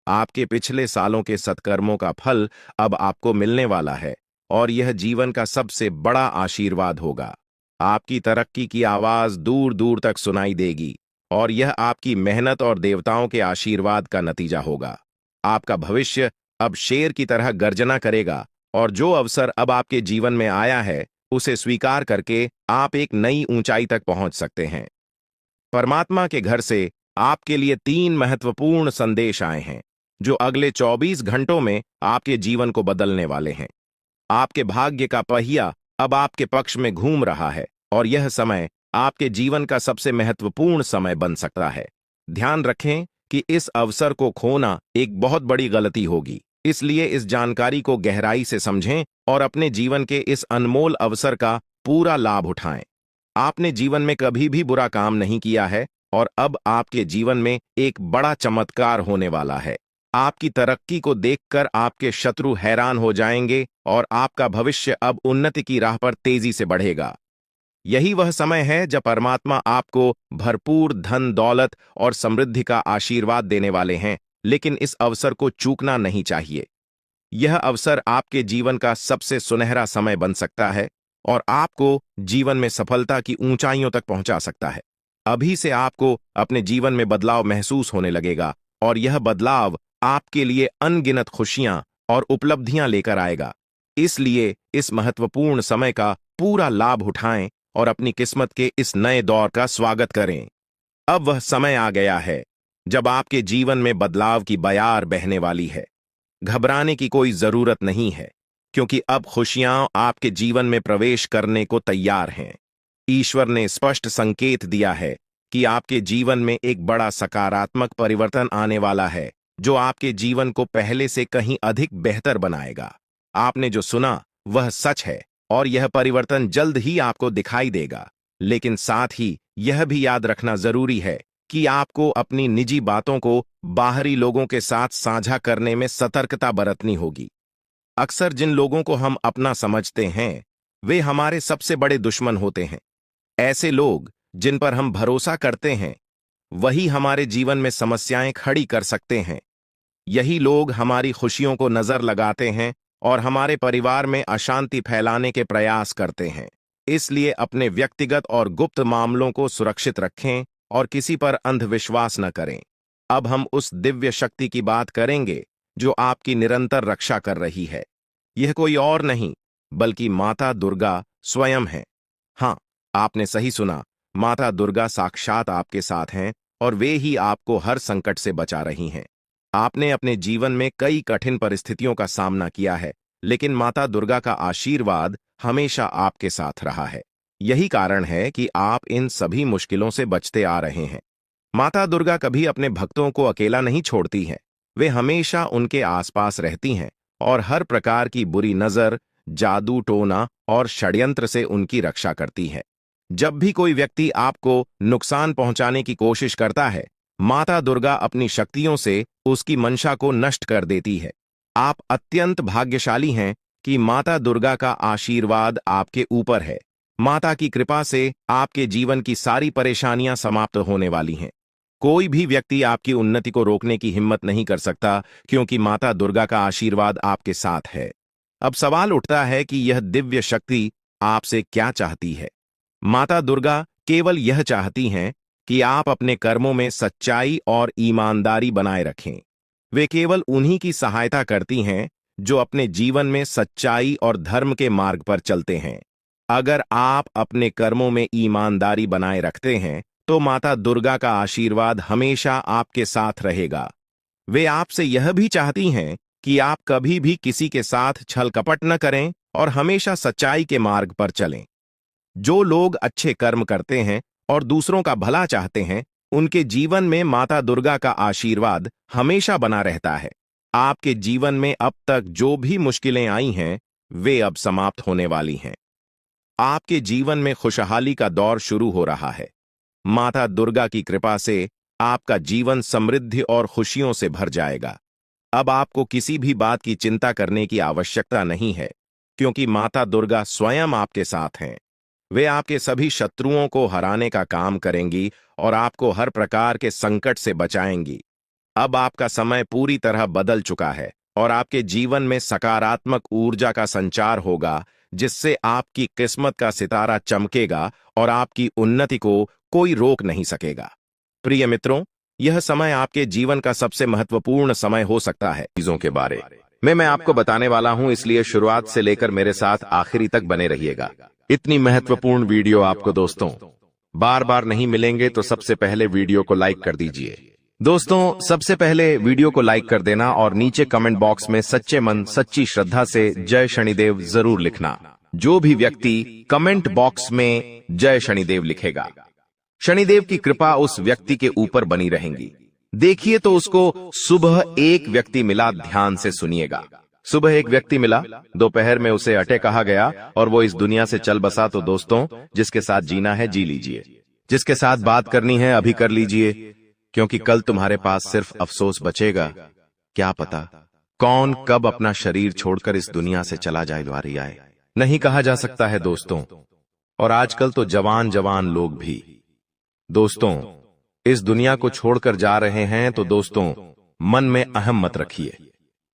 आपके पिछले सालों के सत्कर्मों का फल अब आपको मिलने वाला है और यह जीवन का सबसे बड़ा आशीर्वाद होगा। आपकी तरक्की की आवाज दूर दूर तक सुनाई देगी और यह आपकी मेहनत और देवताओं के आशीर्वाद का नतीजा होगा। आपका भविष्य अब शेर की तरह गर्जना करेगा और जो अवसर अब आपके जीवन में आया है उसे स्वीकार करके आप एक नई ऊंचाई तक पहुंच सकते हैं। परमात्मा के घर से आपके लिए 3 महत्वपूर्ण संदेश आए हैं जो अगले 24 घंटों में आपके जीवन को बदलने वाले हैं। आपके भाग्य का पहिया अब आपके पक्ष में घूम रहा है और यह समय आपके जीवन का सबसे महत्वपूर्ण समय बन सकता है। ध्यान रखें कि इस अवसर को खोना एक बहुत बड़ी गलती होगी, इसलिए इस जानकारी को गहराई से समझें और अपने जीवन के इस अनमोल अवसर का पूरा लाभ उठाएं। आपने जीवन में कभी भी बुरा काम नहीं किया है और अब आपके जीवन में एक बड़ा चमत्कार होने वाला है। आपकी तरक्की को देखकर आपके शत्रु हैरान हो जाएंगे और आपका भविष्य अब उन्नति की राह पर तेजी से बढ़ेगा। यही वह समय है जब परमात्मा आपको भरपूर धन, दौलत और समृद्धि का आशीर्वाद देने वाले हैं, लेकिन इस अवसर को चूकना नहीं चाहिए। यह अवसर आपके जीवन का सबसे सुनहरा समय बन सकता है और आपको जीवन में सफलता की ऊंचाइयों तक पहुंचा सकता है। अभी से आपको अपने जीवन में बदलाव महसूस होने लगेगा और यह बदलाव आपके लिए अनगिनत खुशियां और उपलब्धियां लेकर आएगा। इसलिए इस महत्वपूर्ण समय का पूरा लाभ उठाएं और अपनी किस्मत के इस नए दौर का स्वागत करें। अब वह समय आ गया है जब आपके जीवन में बदलाव की बयार बहने वाली है। घबराने की कोई जरूरत नहीं है, क्योंकि अब खुशियां आपके जीवन में प्रवेश करने को तैयार हैं। ईश्वर ने स्पष्ट संकेत दिया है कि आपके जीवन में एक बड़ा सकारात्मक परिवर्तन आने वाला है, जो आपके जीवन को पहले से कहीं अधिक बेहतर बनाएगा। आपने जो सुना वह सच है और यह परिवर्तन जल्द ही आपको दिखाई देगा, लेकिन साथ ही यह भी याद रखना जरूरी है कि आपको अपनी निजी बातों को बाहरी लोगों के साथ साझा करने में सतर्कता बरतनी होगी। अक्सर जिन लोगों को हम अपना समझते हैं वे हमारे सबसे बड़े दुश्मन होते हैं। ऐसे लोग जिन पर हम भरोसा करते हैं वही हमारे जीवन में समस्याएं खड़ी कर सकते हैं। यही लोग हमारी खुशियों को नजर लगाते हैं और हमारे परिवार में अशांति फैलाने के प्रयास करते हैं। इसलिए अपने व्यक्तिगत और गुप्त मामलों को सुरक्षित रखें और किसी पर अंधविश्वास न करें। अब हम उस दिव्य शक्ति की बात करेंगे जो आपकी निरंतर रक्षा कर रही है। यह कोई और नहीं बल्कि माता दुर्गा स्वयं है। हाँ, आपने सही सुना, माता दुर्गा साक्षात आपके साथ हैं और वे ही आपको हर संकट से बचा रही हैं। आपने अपने जीवन में कई कठिन परिस्थितियों का सामना किया है, लेकिन माता दुर्गा का आशीर्वाद हमेशा आपके साथ रहा है। यही कारण है कि आप इन सभी मुश्किलों से बचते आ रहे हैं। माता दुर्गा कभी अपने भक्तों को अकेला नहीं छोड़ती हैं। वे हमेशा उनके आसपास रहती हैं और हर प्रकार की बुरी नजर, जादू टोना और षड्यंत्र से उनकी रक्षा करती है। जब भी कोई व्यक्ति आपको नुकसान पहुंचाने की कोशिश करता है, माता दुर्गा अपनी शक्तियों से उसकी मंशा को नष्ट कर देती है। आप अत्यंत भाग्यशाली हैं कि माता दुर्गा का आशीर्वाद आपके ऊपर है। माता की कृपा से आपके जीवन की सारी परेशानियां समाप्त होने वाली हैं। कोई भी व्यक्ति आपकी उन्नति को रोकने की हिम्मत नहीं कर सकता, क्योंकि माता दुर्गा का आशीर्वाद आपके साथ है। अब सवाल उठता है कि यह दिव्य शक्ति आपसे क्या चाहती है। माता दुर्गा केवल यह चाहती हैं कि आप अपने कर्मों में सच्चाई और ईमानदारी बनाए रखें। वे केवल उन्हीं की सहायता करती हैं जो अपने जीवन में सच्चाई और धर्म के मार्ग पर चलते हैं। अगर आप अपने कर्मों में ईमानदारी बनाए रखते हैं तो माता दुर्गा का आशीर्वाद हमेशा आपके साथ रहेगा। वे आपसे यह भी चाहती हैं कि आप कभी भी किसी के साथ छल कपट न करें और हमेशा सच्चाई के मार्ग पर चलें। जो लोग अच्छे कर्म करते हैं और दूसरों का भला चाहते हैं, उनके जीवन में माता दुर्गा का आशीर्वाद हमेशा बना रहता है। आपके जीवन में अब तक जो भी मुश्किलें आई हैं, वे अब समाप्त होने वाली हैं। आपके जीवन में खुशहाली का दौर शुरू हो रहा है। माता दुर्गा की कृपा से आपका जीवन समृद्धि और खुशियों से भर जाएगा। अब आपको किसी भी बात की चिंता करने की आवश्यकता नहीं है, क्योंकि माता दुर्गा स्वयं आपके साथ हैं। वे आपके सभी शत्रुओं को हराने का काम करेंगी और आपको हर प्रकार के संकट से बचाएंगी। अब आपका समय पूरी तरह बदल चुका है और आपके जीवन में सकारात्मक ऊर्जा का संचार होगा, जिससे आपकी किस्मत का सितारा चमकेगा और आपकी उन्नति को कोई रोक नहीं सकेगा। प्रिय मित्रों, यह समय आपके जीवन का सबसे महत्वपूर्ण समय हो सकता है। चीजों के बारे में मैं आपको बताने वाला हूं, इसलिए शुरुआत से लेकर मेरे साथ आखिरी तक बने रहिएगा। इतनी महत्वपूर्ण वीडियो आपको दोस्तों बार बार नहीं मिलेंगे, तो सबसे पहले वीडियो को लाइक कर दीजिए। दोस्तों, सबसे पहले वीडियो को लाइक कर देना और नीचे कमेंट बॉक्स में सच्चे मन सच्ची श्रद्धा से जय शनिदेव जरूर लिखना। जो भी व्यक्ति कमेंट बॉक्स में जय शनिदेव लिखेगा, शनिदेव की कृपा उस व्यक्ति के ऊपर बनी रहेंगी। देखिए, तो उसको सुबह एक व्यक्ति मिला, ध्यान से सुनिएगा। सुबह एक व्यक्ति मिला, दोपहर में उसे अटे कहा गया और वो इस दुनिया से चल बसा। तो दोस्तों, जिसके साथ जीना है जी लीजिए, जिसके साथ बात करनी है अभी कर लीजिए, क्योंकि कल तुम्हारे पास सिर्फ अफसोस बचेगा। क्या पता कौन कब अपना शरीर छोड़कर इस दुनिया से चला जाए, द्वारी आए, नहीं कहा जा सकता है दोस्तों। और आजकल तो जवान जवान लोग भी दोस्तों इस दुनिया को छोड़कर जा रहे हैं। तो दोस्तों, मन में अहम मत रखिए।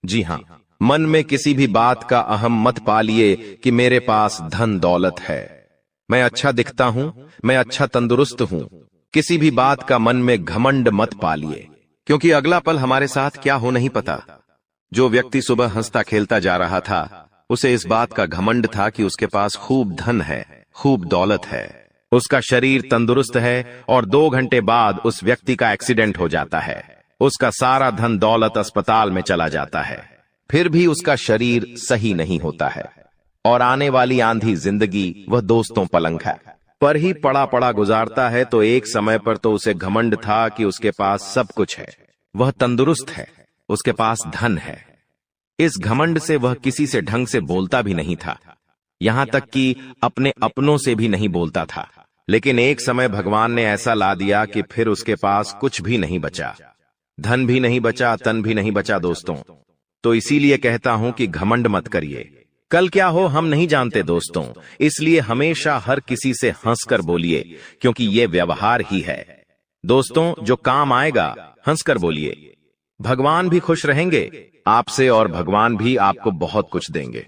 जी हां, मन में किसी भी बात का अहम मत पालिए कि मेरे पास धन दौलत है, मैं अच्छा दिखता हूं, मैं अच्छा तंदुरुस्त हूं। किसी भी बात का मन में घमंड मत पालिए, क्योंकि अगला पल हमारे साथ क्या हो नहीं पता। जो व्यक्ति सुबह हंसता खेलता जा रहा था, उसे इस बात का घमंड था कि उसके पास खूब धन है, खूब दौलत है, उसका शरीर तंदुरुस्त है, और 2 घंटे बाद उस व्यक्ति का एक्सीडेंट हो जाता है। उसका सारा धन दौलत अस्पताल में चला जाता है, फिर भी उसका शरीर सही नहीं होता है। और आने वाली आंधी जिंदगी वह दोस्तों पलंग पर ही पड़ा पड़ा गुजारता है। तो एक समय पर तो उसे घमंड था कि उसके पास सब कुछ है, वह तंदुरुस्त है, उसके पास धन है। इस घमंड से वह किसी से ढंग से बोलता भी नहीं था, यहां तक कि अपने अपनों से भी नहीं बोलता था। लेकिन एक समय भगवान ने ऐसा ला दिया कि फिर उसके पास कुछ भी नहीं बचा, धन भी नहीं बचा, तन भी नहीं बचा दोस्तों। तो इसीलिए कहता हूं कि घमंड मत करिए, कल क्या हो हम नहीं जानते दोस्तों। इसलिए हमेशा हर किसी से हंसकर बोलिए, क्योंकि ये व्यवहार ही है दोस्तों जो काम आएगा। हंसकर बोलिए, भगवान भी खुश रहेंगे आपसे और भगवान भी आपको बहुत कुछ देंगे।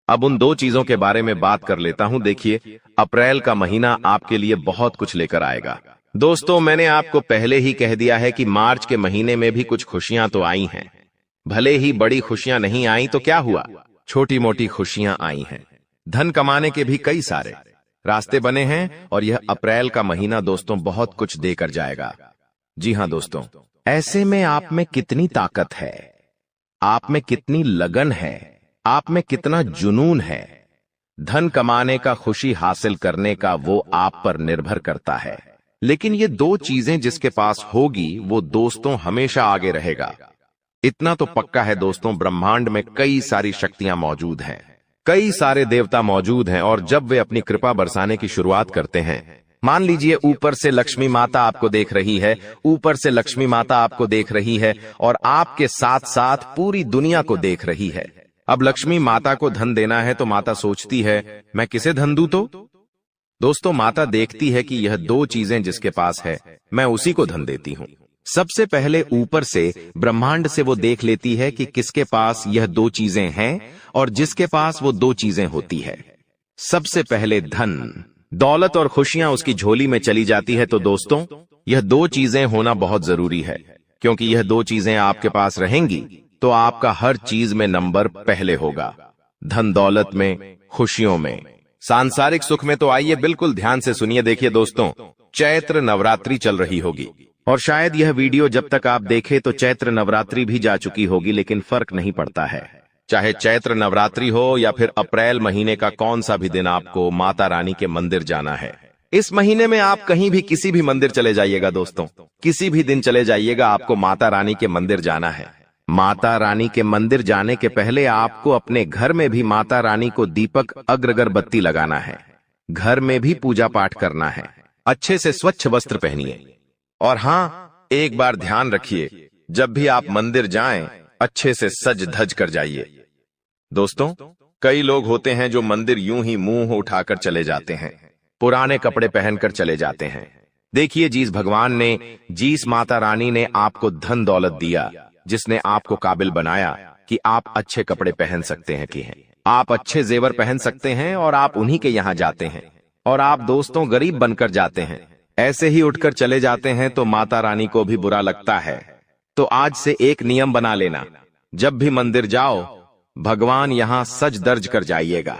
अब उन 2 चीजों के बारे में बात कर लेता हूं। देखिए, अप्रैल का महीना आपके लिए बहुत कुछ लेकर आएगा दोस्तों। मैंने आपको पहले ही कह दिया है कि मार्च के महीने में भी कुछ खुशियां तो आई हैं, भले ही बड़ी खुशियां नहीं आई तो क्या हुआ, छोटी मोटी खुशियां आई हैं। धन कमाने के भी कई सारे रास्ते बने हैं और यह अप्रैल का महीना दोस्तों बहुत कुछ देकर जाएगा। जी हां दोस्तों, ऐसे में आप में कितनी ताकत है, आप में कितनी लगन है, आप में कितना जुनून है। धन कमाने का, खुशी हासिल करने का वो आप पर निर्भर करता है। लेकिन ये दो चीजें जिसके पास होगी वो दोस्तों हमेशा आगे रहेगा। इतना तो पक्का है दोस्तों, ब्रह्मांड में कई सारी शक्तियां मौजूद हैं, कई सारे देवता मौजूद हैं और जब वे अपनी कृपा बरसाने की शुरुआत करते हैं, मान लीजिए ऊपर से लक्ष्मी माता आपको देख रही है, ऊपर से लक्ष्मी माता आपको देख रही है और आपके साथ साथ पूरी दुनिया को देख रही है। अब लक्ष्मी माता को धन देना है तो माता सोचती है मैं किसे धन दूं? तो दोस्तों माता देखती है कि यह दो चीजें जिसके पास है मैं उसी को धन देती हूं। सबसे पहले ऊपर से ब्रह्मांड से वो देख लेती है कि किसके पास यह दो चीजें हैं और जिसके पास वो दो चीजें होती है। सबसे पहले धन, दौलत और खुशियां उसकी झोली में चली जाती है। तो दोस्तों यह दो चीजें होना बहुत जरूरी है, क्योंकि यह दो चीजें आपके पास रहेंगी तो आपका हर चीज में नंबर पहले होगा। धन दौलत में, खुशियों में, सांसारिक सुख में। तो आइए बिल्कुल ध्यान से सुनिए। देखिए दोस्तों, चैत्र नवरात्रि चल रही होगी और शायद यह वीडियो जब तक आप देखें तो चैत्र नवरात्रि भी जा चुकी होगी, लेकिन फर्क नहीं पड़ता है। चाहे चैत्र नवरात्रि हो या फिर अप्रैल महीने का कौन सा भी दिन आपको माता रानी के मंदिर जाना है। इस महीने में आप कहीं भी किसी भी मंदिर चले जाइएगा दोस्तों, किसी भी दिन चले जाइएगा, आपको माता रानी के मंदिर जाना है। माता रानी के मंदिर जाने के पहले आपको अपने घर में भी माता रानी को दीपक, अगरबत्ती लगाना है। घर में भी पूजा पाठ करना है। अच्छे से स्वच्छ वस्त्र पहनिए और हाँ, एक बार ध्यान रखिए, जब भी आप मंदिर जाएं अच्छे से सज धज कर जाइए। दोस्तों कई लोग होते हैं जो मंदिर यूं ही मुंह उठाकर चले जाते हैं, पुराने कपड़े पहनकर चले जाते हैं। देखिए, जिस भगवान ने, जिस माता रानी ने आपको धन दौलत दिया, जिसने आपको काबिल बनाया कि आप अच्छे कपड़े पहन सकते हैं, कि हैं आप अच्छे जेवर पहन सकते हैं और आप उन्हीं के यहां जाते हैं और आप दोस्तों गरीब बनकर जाते हैं, ऐसे ही उठकर चले जाते हैं तो माता रानी को भी बुरा लगता है। तो आज से एक नियम बना लेना, जब भी मंदिर जाओ भगवान यहां सज दर्ज कर जाइएगा।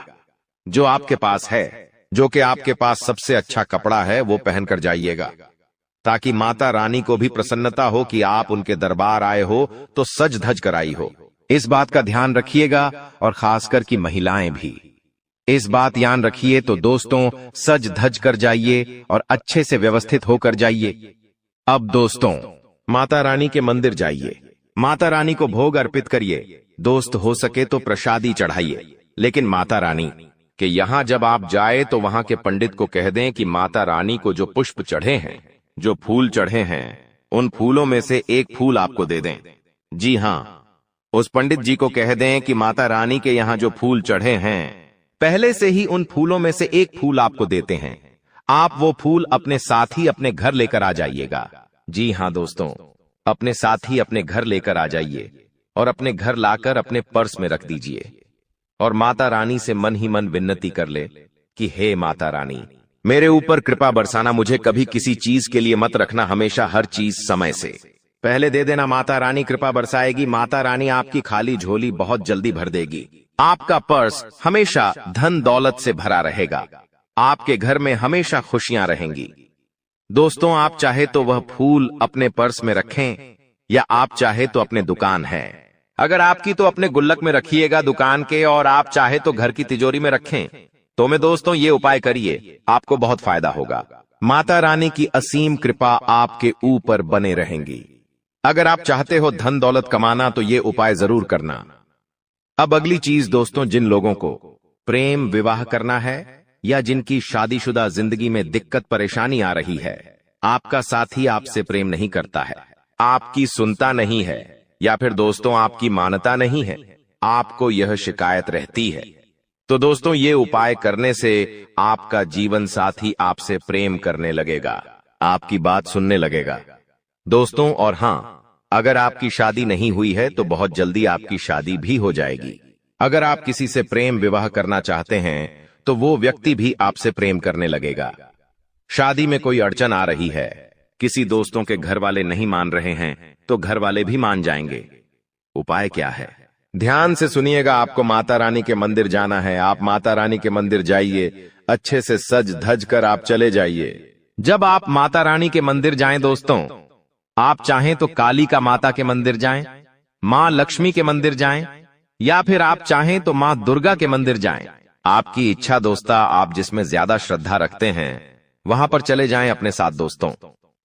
जो आपके पास है, जो कि आपके पास सबसे अच्छा कपड़ा है, वो पहनकर जाइएगा, ताकि माता रानी को भी प्रसन्नता हो कि आप उनके दरबार आए हो तो सज धज कर आई हो। इस बात का ध्यान रखिएगा और खासकर कि महिलाएं भी इस बात याद रखिए। तो दोस्तों सज धज कर जाइए और अच्छे से व्यवस्थित होकर जाइए। अब दोस्तों माता रानी के मंदिर जाइए, माता रानी को भोग अर्पित करिए। दोस्त हो सके तो प्रसादी चढ़ाइए, लेकिन माता रानी के यहां जब आप जाए तो वहां के पंडित को कह दें कि माता रानी को जो पुष्प चढ़े हैं, जो फूल चढ़े हैं, उन फूलों में से एक फूल आपको दे दें। जी हां, उस पंडित जी को कह दें कि माता रानी के यहां जो फूल चढ़े हैं, पहले से ही उन फूलों में से एक फूल आपको देते हैं। आप वो फूल अपने साथ ही अपने घर लेकर आ जाइएगा। जी हां दोस्तों, अपने साथ ही अपने घर लेकर आ जाइए और अपने घर लाकर अपने पर्स में रख दीजिए और माता रानी से मन ही मन विनती कर ले कि हे माता रानी, मेरे ऊपर कृपा बरसाना, मुझे कभी किसी चीज के लिए मत रखना, हमेशा हर चीज समय से पहले दे देना। माता रानी कृपा बरसाएगी, माता रानी आपकी खाली झोली बहुत जल्दी भर देगी। आपका पर्स हमेशा धन दौलत से भरा रहेगा, आपके घर में हमेशा खुशियां रहेंगी। दोस्तों आप चाहे तो वह फूल अपने पर्स में रखें या आप चाहे तो अपने दुकान है, अगर आपकी तो अपने गुल्लक में रखिएगा दुकान के, और आप चाहे तो घर की तिजोरी में रखें। तो मैं दोस्तों ये उपाय करिए, आपको बहुत फायदा होगा। माता रानी की असीम कृपा आपके ऊपर बने रहेंगी। अगर आप चाहते हो धन दौलत कमाना तो ये उपाय जरूर करना। अब अगली चीज दोस्तों, जिन लोगों को प्रेम विवाह करना है या जिनकी शादीशुदा जिंदगी में दिक्कत परेशानी आ रही है, आपका साथी आपसे प्रेम नहीं करता है, आपकी सुनता नहीं है, या फिर दोस्तों आपकी मानता नहीं है, आपको यह शिकायत रहती है, तो दोस्तों ये उपाय करने से आपका जीवन साथी आपसे प्रेम करने लगेगा, आपकी बात सुनने लगेगा दोस्तों। और हां, अगर आपकी शादी नहीं हुई है तो बहुत जल्दी आपकी शादी भी हो जाएगी। अगर आप किसी से प्रेम विवाह करना चाहते हैं तो वो व्यक्ति भी आपसे प्रेम करने लगेगा। शादी में कोई अड़चन आ रही है, किसी दोस्तों के घर वाले नहीं मान रहे हैं, तो घर वाले भी मान जाएंगे। उपाय क्या है? ध्यान से सुनिएगा, आपको माता रानी के मंदिर जाना है। आप माता रानी के मंदिर जाइए, अच्छे से सज धज कर आप चले जाइए। जब आप माता रानी के मंदिर जाएं दोस्तों, आप चाहें तो काली का माता के मंदिर जाएं, मां लक्ष्मी के मंदिर जाएं, या फिर आप चाहें तो मां दुर्गा के मंदिर जाएं। आपकी इच्छा दोस्ता, आप जिसमें ज्यादा श्रद्धा रखते हैं वहां पर चले जाएं अपने साथ दोस्तों।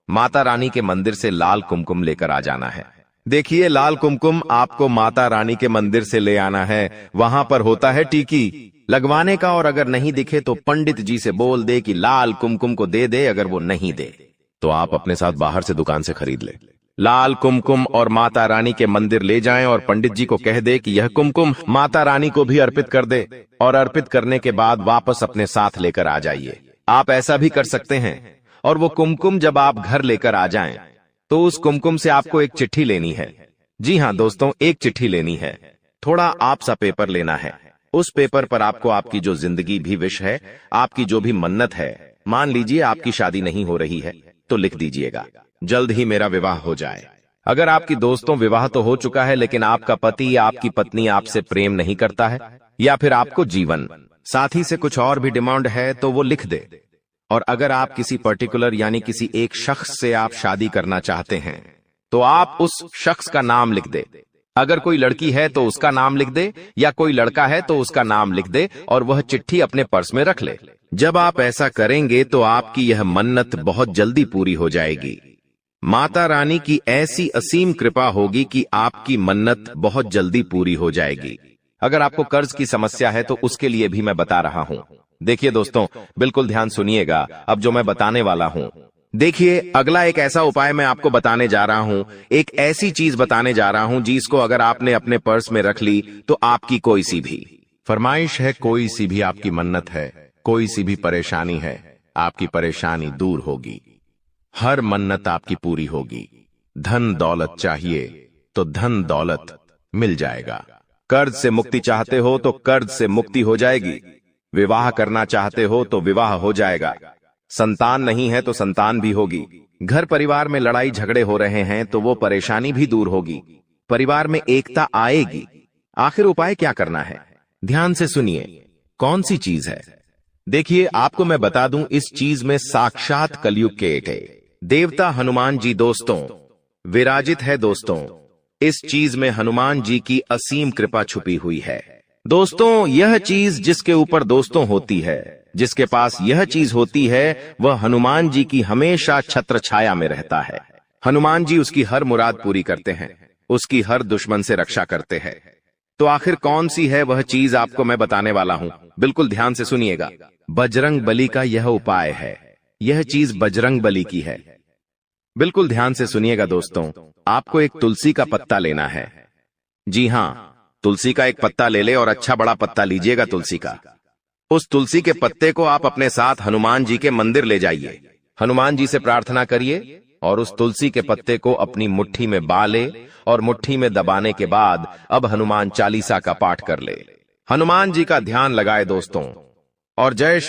माता रानी के मंदिर से लाल कुमकुम लेकर आ जाना है। देखिए, लाल कुमकुम आपको माता रानी के मंदिर से ले आना है। वहां पर होता है टीकी लगवाने का, और अगर नहीं दिखे तो पंडित जी से बोल दे कि लाल कुमकुम को दे दे। अगर वो नहीं दे तो आप अपने साथ बाहर से दुकान से खरीद ले। लाल कुमकुम और माता रानी के मंदिर ले जाएं और पंडित जी को कह दे कि यह कुमकुम माता रानी को भी अर्पित कर दे, और अर्पित करने के बाद वापस अपने साथ लेकर आ जाइए। आप ऐसा भी कर सकते हैं, और वो कुमकुम जब आप घर लेकर आ जाएं तो उस कुमकुम से आपको एक चिट्ठी लेनी है। जी हां दोस्तों, एक चिट्ठी लेनी है। थोड़ा आप सा पेपर लेना है। उस पेपर पर आपको आपकी जो जिंदगी भी विश है, आपकी जो भी मन्नत है, मान लीजिए आपकी शादी नहीं हो रही है तो लिख दीजिएगा, जल्द ही मेरा विवाह हो जाए। अगर आपकी दोस्तों विवाह तो हो चुका है लेकिन आपका पति या आपकी पत्नी आपसे प्रेम नहीं करता है, या फिर आपको जीवन साथी से कुछ और भी डिमांड है तो वो लिख दे। और अगर आप किसी पर्टिकुलर यानी किसी एक शख्स से आप शादी करना चाहते हैं तो आप उस शख्स का नाम लिख दे। अगर कोई लड़की है तो उसका नाम लिख दे, या कोई लड़का है तो उसका नाम लिख दे, और वह चिट्ठी अपने पर्स में रख ले। जब आप ऐसा करेंगे तो आपकी यह मन्नत बहुत जल्दी पूरी हो जाएगी। माता रानी की ऐसी असीम कृपा होगी कि आपकी मन्नत बहुत जल्दी पूरी हो जाएगी। अगर आपको कर्ज की समस्या है तो उसके लिए भी मैं बता रहा हूं। देखिए दोस्तों, बिल्कुल ध्यान सुनिएगा अब जो मैं बताने वाला हूं। देखिए, अगला एक ऐसा उपाय मैं आपको बताने जा रहा हूं, एक ऐसी चीज बताने जा रहा हूं जिसको अगर आपने अपने पर्स में रख ली तो आपकी कोई सी भी फरमाइश है, कोई सी भी आपकी मन्नत है, कोई सी भी परेशानी है, आपकी परेशानी दूर होगी। हर मन्नत आपकी पूरी होगी। धन दौलत चाहिए तो धन दौलत मिल जाएगा। कर्ज से मुक्ति चाहते हो तो कर्ज से मुक्ति हो जाएगी। विवाह करना चाहते हो तो विवाह हो जाएगा। संतान नहीं है तो संतान भी होगी। घर परिवार में लड़ाई झगड़े हो रहे हैं तो वो परेशानी भी दूर होगी। परिवार में एकता आएगी। आखिर उपाय क्या करना है, ध्यान से सुनिए। कौन सी चीज है? देखिए, आपको मैं बता दूं, इस चीज में साक्षात कलयुग के देवता हनुमान जी दोस्तों विराजित है। दोस्तों, इस चीज में हनुमान जी की असीम कृपा छुपी हुई है। दोस्तों, यह चीज जिसके ऊपर दोस्तों होती है, जिसके पास यह चीज होती है, वह हनुमान जी की हमेशा छत्र छाया में रहता है। हनुमान जी उसकी हर मुराद पूरी करते हैं, उसकी हर दुश्मन से रक्षा करते हैं। तो आखिर कौन सी है वह चीज, आपको मैं बताने वाला हूं। बिल्कुल ध्यान से सुनिएगा। बजरंग बली का यह उपाय है। यह चीज बजरंग बली की है। बिल्कुल ध्यान से सुनिएगा दोस्तों। आपको एक तुलसी का पत्ता लेना है। जी हां, तुलसी का एक पत्ता ले ले, और अच्छा बड़ा पत्ता लीजिएगा तुलसी का। उस तुलसी के पत्ते को आप अपने साथ हनुमान जी के मंदिर ले जाइए। हनुमान जी से प्रार्थना करिए और उस तुलसी के पत्ते को अपनी मुट्ठी में बाले, और मुट्ठी में दबाने के बाद अब हनुमान चालीसा का पाठ कर ले। हनुमान जी का ध्यान लगाए दोस्तों, और जय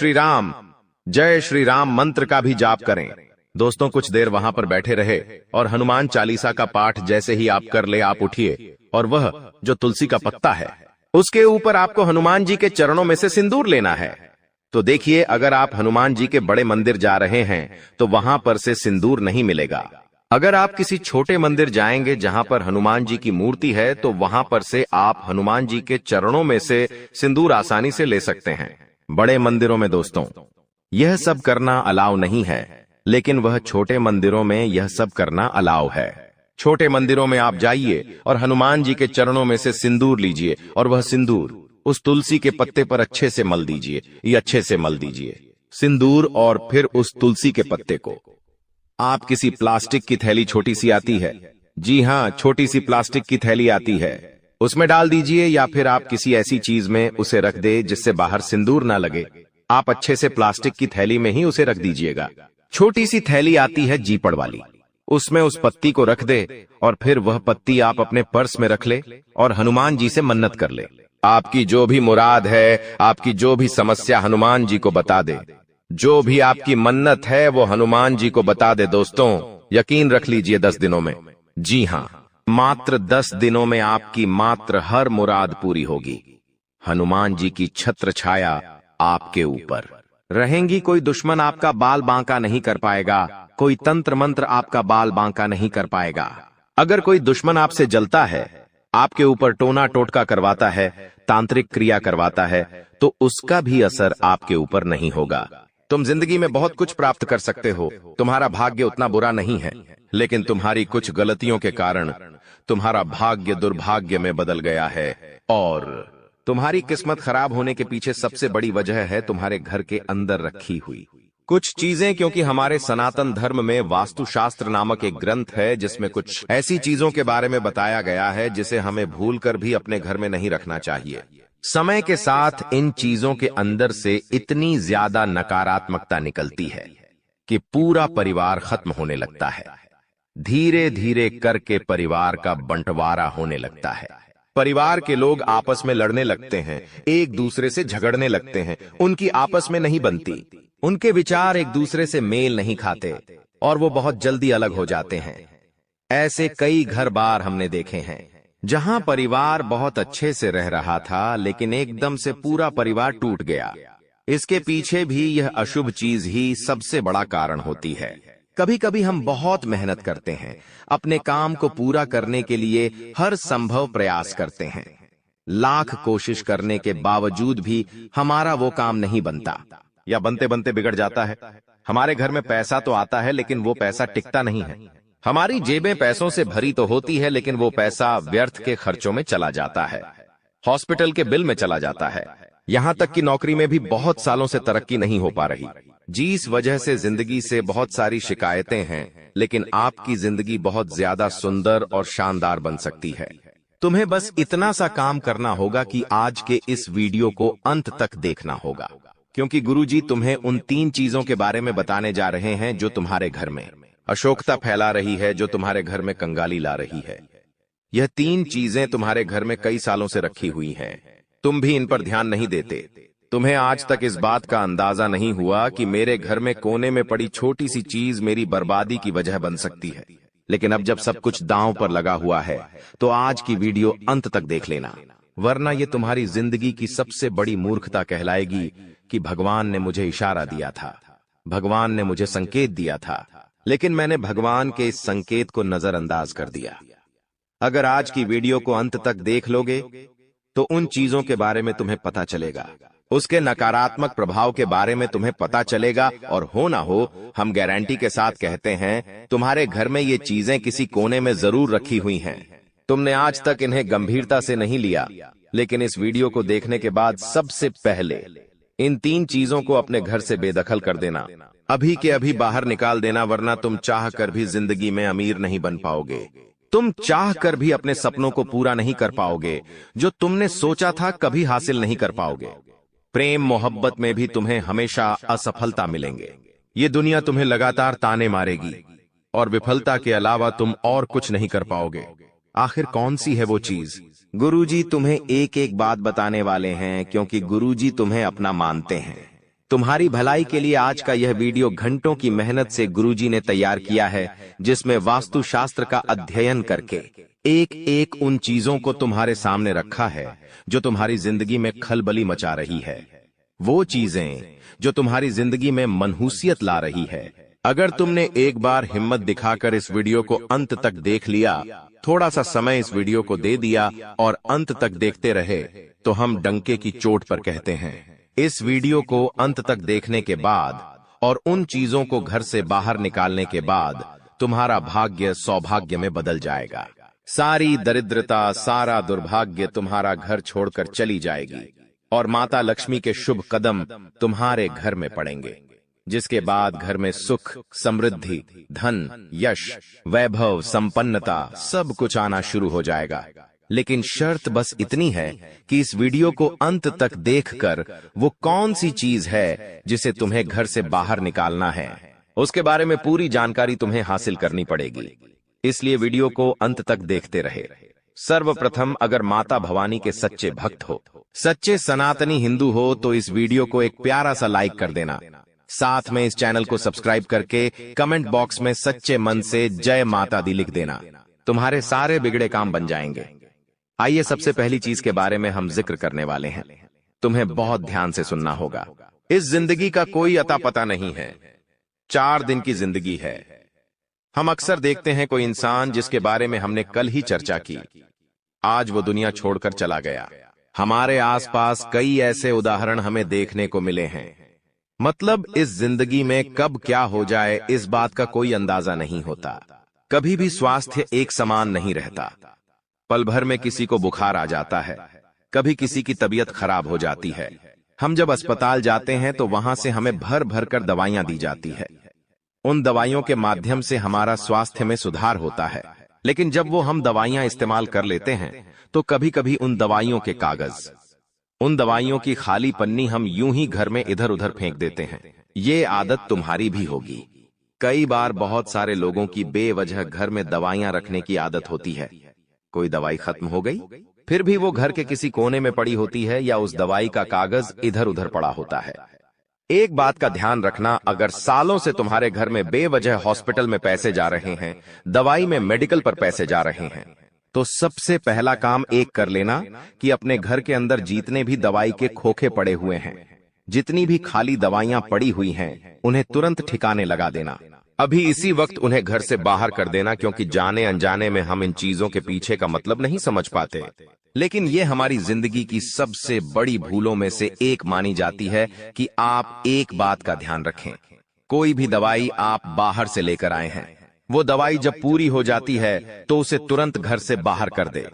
श्री राम मंत्र का भी जाप करें। दोस्तों, कुछ देर वहां पर बैठे रहे और हनुमान चालीसा का पाठ जैसे ही आप कर ले, आप उठिए और वह जो तुलसी का पत्ता है उसके ऊपर आपको हनुमान जी के चरणों में से सिंदूर लेना है। तो देखिए, अगर आप हनुमान जी के बड़े मंदिर जा रहे हैं तो वहां पर से सिंदूर नहीं मिलेगा। अगर आप किसी छोटे मंदिर जाएंगे जहां पर हनुमान जी की मूर्ति है तो वहां पर से आप हनुमान जी के चरणों में से सिंदूर आसानी से ले सकते हैं। बड़े मंदिरों में दोस्तों यह सब करना अलाउ नहीं है, लेकिन वह छोटे मंदिरों में यह सब करना अलाउ है। छोटे मंदिरों में आप जाइए और हनुमान जी के चरणों में से सिंदूर लीजिए, और वह सिंदूर उस तुलसी के पत्ते पर अच्छे से मल दीजिए। ये अच्छे से मल दीजिए सिंदूर, और फिर उस तुलसी के पत्ते को आप किसी प्लास्टिक की थैली, छोटी सी आती है, जी हां, छोटी सी प्लास्टिक की थैली आती है, उसमें डाल दीजिए, या फिर आप किसी ऐसी चीज में उसे रख दे जिससे बाहर सिंदूर ना लगे। आप अच्छे से प्लास्टिक की थैली में ही उसे रख दीजिएगा। छोटी सी थैली आती है जीपड़ वाली, उसमें उस पत्ती को रख दे, और फिर वह पत्ती आप अपने पर्स में रख ले और हनुमान जी से मन्नत कर ले। आपकी जो भी मुराद है, आपकी जो भी समस्या हनुमान जी को बता दे। जो भी आपकी मन्नत है वो हनुमान जी को बता दे। दोस्तों, यकीन रख लीजिए 10 दिनों में, जी हां, मात्र 10 दिनों में आपकी मात्र हर मुराद पूरी होगी। हनुमान जी की छत्र छाया आपके ऊपर रहेंगी। कोई दुश्मन आपका बाल बांका नहीं कर पाएगा, कोई तंत्र मंत्र आपका बाल बांका नहीं कर पाएगा। अगर कोई दुश्मन आपसे जलता है, आपके ऊपर टोना टोटका करवाता है, तांत्रिक क्रिया करवाता है, तो उसका भी असर आपके ऊपर नहीं होगा। तुम जिंदगी में बहुत कुछ प्राप्त कर सकते हो, तुम्हारा भाग्य उतना बुरा नहीं है, लेकिन तुम्हारी कुछ गलतियों के कारण तुम्हारा भाग्य दुर्भाग्य में बदल गया है। और तुम्हारी किस्मत खराब होने के पीछे सबसे बड़ी वजह है तुम्हारे घर के अंदर रखी हुई कुछ चीजें। क्योंकि हमारे सनातन धर्म में वास्तुशास्त्र नामक एक ग्रंथ है जिसमें कुछ ऐसी चीजों के बारे में बताया गया है जिसे हमें भूलकर भी अपने घर में नहीं रखना चाहिए। समय के साथ इन चीजों के अंदर से इतनी ज्यादा नकारात्मकता निकलती है कि पूरा परिवार खत्म होने लगता है। धीरे धीरे करके परिवार का बंटवारा होने लगता है। परिवार के लोग आपस में लड़ने लगते हैं, एक दूसरे से झगड़ने लगते हैं, उनकी आपस में नहीं बनती, उनके विचार एक दूसरे से मेल नहीं खाते और वो बहुत जल्दी अलग हो जाते हैं। ऐसे कई घर बार हमने देखे हैं जहां परिवार बहुत अच्छे से रह रहा था, लेकिन एकदम से पूरा परिवार टूट गया। इसके पीछे भी यह अशुभ चीज ही सबसे बड़ा कारण होती है। कभी कभी हम बहुत मेहनत करते हैं, अपने काम को पूरा करने के लिए हर संभव प्रयास करते हैं, लाख कोशिश करने के बावजूद भी हमारा वो काम नहीं बनता या बनते बनते बिगड़ जाता है। हमारे घर में पैसा तो आता है, लेकिन वो पैसा टिकता नहीं है। हमारी जेबें पैसों से भरी तो होती है, लेकिन वो पैसा व्यर्थ के खर्चों में चला जाता है, हॉस्पिटल के बिल में चला जाता है। यहां तक कि नौकरी में भी बहुत सालों से तरक्की नहीं हो पा रही। जिस वजह से जिंदगी से बहुत सारी शिकायतें हैं, लेकिन आपकी जिंदगी बहुत ज्यादा सुंदर और शानदार बन सकती है। तुम्हें बस इतना सा काम करना होगा कि आज के इस वीडियो को अंत तक देखना होगा, क्योंकि गुरुजी तुम्हें उन 3 चीजों के बारे में बताने जा रहे हैं जो तुम्हारे घर में अशोकता फैला रही है, जो तुम्हारे घर में कंगाली ला रही है। यह 3 चीजें तुम्हारे घर में कई सालों से रखी हुई हैं, तुम भी इन पर ध्यान नहीं देते। तुम्हें आज तक इस बात का अंदाजा नहीं हुआ कि मेरे घर में कोने में पड़ी छोटी सी चीज मेरी बर्बादी की वजह बन सकती है। लेकिन अब जब सब कुछ दांव पर लगा हुआ है, तो आज की वीडियो अंत तक देख लेना, वरना ये तुम्हारी जिंदगी की सबसे बड़ी मूर्खता कहलाएगी कि भगवान ने मुझे इशारा दिया था, भगवान ने मुझे संकेत दिया था, लेकिन मैंने भगवान के इस संकेत को नजरअंदाज कर दिया। अगर आज की वीडियो को अंत तक देख लोगे तो उन चीजों के बारे में तुम्हें पता चलेगा, उसके नकारात्मक प्रभाव के बारे में तुम्हें पता चलेगा। और हो ना हो, हम गारंटी के साथ कहते हैं तुम्हारे घर में ये चीजें किसी कोने में जरूर रखी हुई हैं। तुमने आज तक इन्हें गंभीरता से नहीं लिया, लेकिन इस वीडियो को देखने के बाद सबसे पहले इन 3 चीजों को अपने घर से बेदखल कर देना, अभी के अभी बाहर निकाल देना, वरना तुम चाह कर भी जिंदगी में अमीर नहीं बन पाओगे। तुम चाह कर भी अपने सपनों को पूरा नहीं कर पाओगे, जो तुमने सोचा था कभी हासिल नहीं कर पाओगे। प्रेम मोहब्बत में भी तुम्हें हमेशा असफलता मिलेंगे। ये दुनिया तुम्हें लगातार ताने मारेगी और विफलता के अलावा तुम और कुछ नहीं कर पाओगे। आखिर कौन सी है वो चीज? गुरुजी तुम्हें एक एक बात बताने वाले हैं, क्योंकि गुरुजी तुम्हें अपना मानते हैं। तुम्हारी भलाई के लिए आज का यह वीडियो घंटों की मेहनत से गुरुजी ने तैयार किया है, जिसमें वास्तुशास्त्र का अध्ययन करके एक एक उन चीजों को तुम्हारे सामने रखा है जो तुम्हारी जिंदगी में खलबली मचा रही है, वो चीजें जो तुम्हारी जिंदगी में मनहूसियत ला रही है। अगर तुमने एक बार हिम्मत दिखाकर इस वीडियो को अंत तक देख लिया, थोड़ा सा समय इस वीडियो को दे दिया और अंत तक देखते रहे, तो हम डंके की चोट पर कहते हैं, इस वीडियो को अंत तक देखने के बाद और उन चीजों को घर से बाहर निकालने के बाद तुम्हारा भाग्य सौभाग्य में बदल जाएगा। सारी दरिद्रता, सारा दुर्भाग्य तुम्हारा घर छोड़कर चली जाएगी और माता लक्ष्मी के शुभ कदम तुम्हारे घर में पड़ेंगे, जिसके बाद घर में सुख, समृद्धि, धन, यश, वैभव, संपन्नता सब कुछ आना शुरू हो जाएगा। लेकिन शर्त बस इतनी है कि इस वीडियो को अंत तक देखकर वो कौन सी चीज है जिसे तुम्हें घर से बाहर निकालना है, उसके बारे में पूरी जानकारी तुम्हें हासिल करनी पड़ेगी। इसलिए वीडियो को अंत तक देखते रहे। सर्वप्रथम, अगर माता भवानी के सच्चे भक्त हो, सच्चे सनातनी हिंदू हो, तो इस वीडियो को एक प्यारा सा लाइक कर देना। साथ में इस चैनल को सब्सक्राइब करके कमेंट बॉक्स में सच्चे मन से जय माता दी लिख देना। तुम्हारे सारे बिगड़े काम बन जाएंगे। आइए सबसे पहली चीज के बारे में हम जिक्र करने वाले हैं। तुम्हें बहुत ध्यान से सुनना होगा। इस जिंदगी का कोई अता पता नहीं है। 4 दिन की जिंदगी है। हम अक्सर देखते हैं कोई इंसान जिसके बारे में हमने कल ही चर्चा की, आज वो दुनिया छोड़कर चला गया। हमारे आसपास कई ऐसे उदाहरण हमें देखने को मिले हैं। मतलब इस जिंदगी में कब क्या हो जाए इस बात का कोई अंदाजा नहीं होता। कभी भी स्वास्थ्य एक समान नहीं रहता। पल भर में किसी को बुखार आ जाता है, कभी किसी की तबीयत खराब हो जाती है। हम जब अस्पताल जाते हैं तो वहां से हमें भर भर कर दवाइयां दी जाती है। उन दवाइयों के माध्यम से हमारा स्वास्थ्य में सुधार होता है। लेकिन जब वो हम दवाइयां इस्तेमाल कर लेते हैं तो कभी कभी उन दवाइयों के कागज, उन दवाइयों की खाली पन्नी हम यूं ही घर में इधर उधर फेंक देते हैं। ये आदत तुम्हारी भी होगी। कई बार बहुत सारे लोगों की बेवजह घर में दवाइयां रखने की आदत होती है। कोई दवाई खत्म हो गई, फिर भी वो घर के किसी कोने में पड़ी होती है या उस दवाई का कागज इधर उधर पड़ा होता है। एक बात का ध्यान रखना, अगर सालों से तुम्हारे घर में बेवजह हॉस्पिटल में पैसे जा रहे हैं, दवाई में मेडिकल पर पैसे जा रहे हैं, तो सबसे पहला काम एक कर लेना कि अपने घर के अंदर जितने भी दवाई के खोखे पड़े हुए हैं, जितनी भी खाली दवाइयां पड़ी हुई हैं, उन्हें तुरंत ठिकाने लगा देना। अभी इसी वक्त उन्हें घर से बाहर कर देना, क्योंकि जाने अनजाने में हम इन चीजों के पीछे का मतलब नहीं समझ पाते। लेकिन ये हमारी जिंदगी की सबसे बड़ी भूलों में से एक मानी जाती है कि आप एक बात का ध्यान रखें। कोई भी दवाई आप बाहर से लेकर आए हैं, वो दवाई जब पूरी हो जाती है तो उसे तुरंत घर से बाहर कर दे।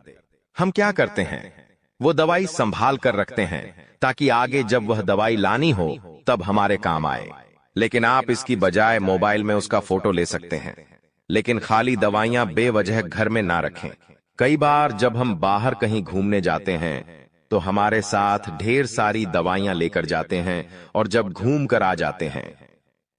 हम क्या करते हैं, वो दवाई संभाल कर रखते हैं ताकि आगे जब वह दवाई लानी हो तब हमारे काम आए। लेकिन आप इसकी बजाय मोबाइल में उसका फोटो ले सकते हैं। लेकिन खाली दवाइयां बेवजह घर में ना रखें। कई बार जब हम बाहर कहीं घूमने जाते हैं तो हमारे साथ ढेर सारी दवाइयां लेकर जाते हैं, और जब घूम कर आ जाते हैं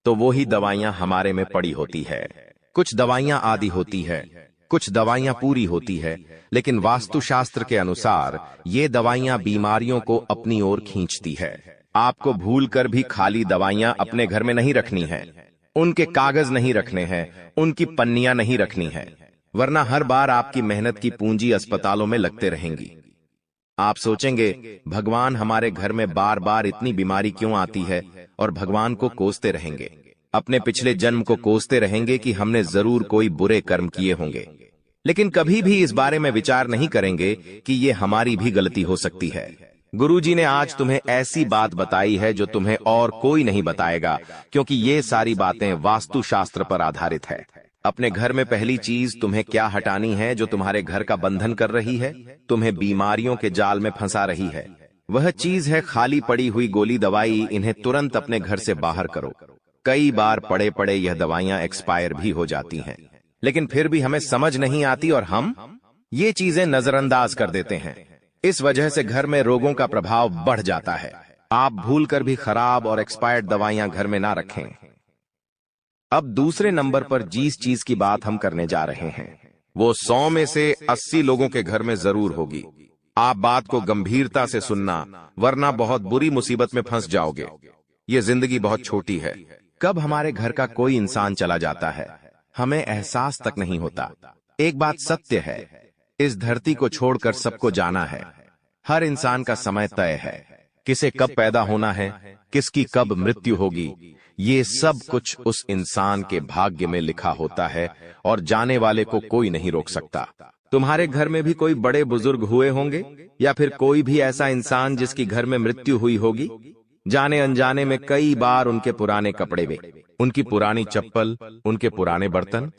तो वो ही दवाइयां हमारे में पड़ी होती है। कुछ दवाइयां आधी होती है, कुछ दवाइयां पूरी होती है, लेकिन वास्तुशास्त्र के अनुसार ये दवाइयां बीमारियों को अपनी ओर खींचती है। आपको भूलकर भी खाली दवाइयां अपने घर में नहीं रखनी है, उनके कागज नहीं रखने हैं, उनकी पन्नियां नहीं रखनी है, वरना हर बार आपकी मेहनत की पूंजी अस्पतालों में लगते रहेंगी। आप सोचेंगे भगवान हमारे घर में बार बार इतनी बीमारी क्यों आती है, और भगवान को कोसते रहेंगे, अपने पिछले जन्म को कोसते रहेंगे कि हमने जरूर कोई बुरे कर्म किए होंगे। लेकिन कभी भी इस बारे में विचार नहीं करेंगे कि ये हमारी भी गलती हो सकती है। गुरुजी ने आज तुम्हें ऐसी बात बताई है जो तुम्हें और कोई नहीं बताएगा, क्योंकि ये सारी बातें वास्तुशास्त्र पर आधारित है। अपने घर में पहली चीज तुम्हें क्या हटानी है जो तुम्हारे घर का बंधन कर रही है, तुम्हें बीमारियों के जाल में फंसा रही है। वह चीज है खाली पड़ी हुई गोली दवाई। इन्हें तुरंत अपने घर से बाहर करो। कई बार पड़े पड़े यह दवाइयां एक्सपायर भी हो जाती हैं, लेकिन फिर भी हमें समझ नहीं आती और हम ये चीजें नजरअंदाज कर देते हैं। इस वजह से घर में रोगों का प्रभाव बढ़ जाता है। आप भूलकर भी खराब और एक्सपायर्ड दवाइयां घर में ना रखें। अब दूसरे नंबर पर जिस चीज की बात हम करने जा रहे हैं, वो 100 में से 80 लोगों के घर में जरूर होगी। आप बात को गंभीरता से सुनना, वरना बहुत बुरी मुसीबत में फंस जाओगे। ये जिंदगी बहुत छोटी है। कब हमारे घर का कोई इंसान चला जाता है, हमें एहसास तक नहीं होता। एक बात सत्य है, इस धरती को छोड़कर सबको जाना है। हर इंसान का समय तय है। किसे कब पैदा होना है, किसकी कब मृत्यु होगी, ये सब कुछ उस इंसान के भाग्य में लिखा होता है, और जाने वाले को कोई नहीं रोक सकता। तुम्हारे घर में भी कोई बड़े बुजुर्ग हुए होंगे, या फिर कोई भी ऐसा इंसान जिसकी घर में मृत्यु हुई होगी। जाने अनजाने में कई बार उनके पुराने कपड़े वे, उनकी पुरानी चप्पल, उनके पुराने बर्तन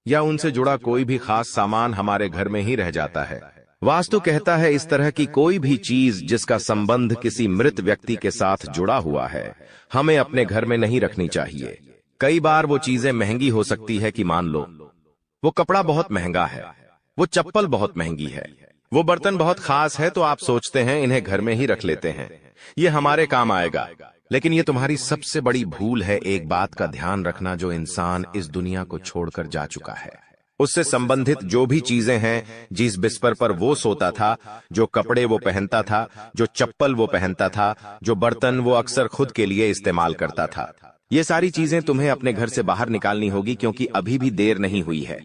या उनसे जुड़ा कोई भी खास सामान हमारे घर में ही रह जाता है। वास्तु कहता है इस तरह की कोई भी चीज जिसका संबंध किसी मृत व्यक्ति के साथ जुड़ा हुआ है, हमें अपने घर में नहीं रखनी चाहिए। कई बार वो चीजें महंगी हो सकती है कि मान लो वो कपड़ा बहुत महंगा है, वो चप्पल बहुत महंगी है, वो बर्तन बहुत खास है, तो आप सोचते हैं इन्हें घर में ही रख लेते हैं, ये हमारे काम आएगा। लेकिन ये तुम्हारी सबसे बड़ी भूल है। एक बात का ध्यान रखना, जो इंसान इस दुनिया को छोड़कर जा चुका है, उससे संबंधित जो भी चीजें हैं, जिस बिस्तर पर वो सोता था, जो कपड़े वो पहनता था, जो चप्पल वो पहनता था, जो बर्तन वो अक्सर खुद के लिए इस्तेमाल करता था, ये सारी चीजें तुम्हें अपने घर से बाहर निकालनी होगी, क्योंकि अभी भी देर नहीं हुई है।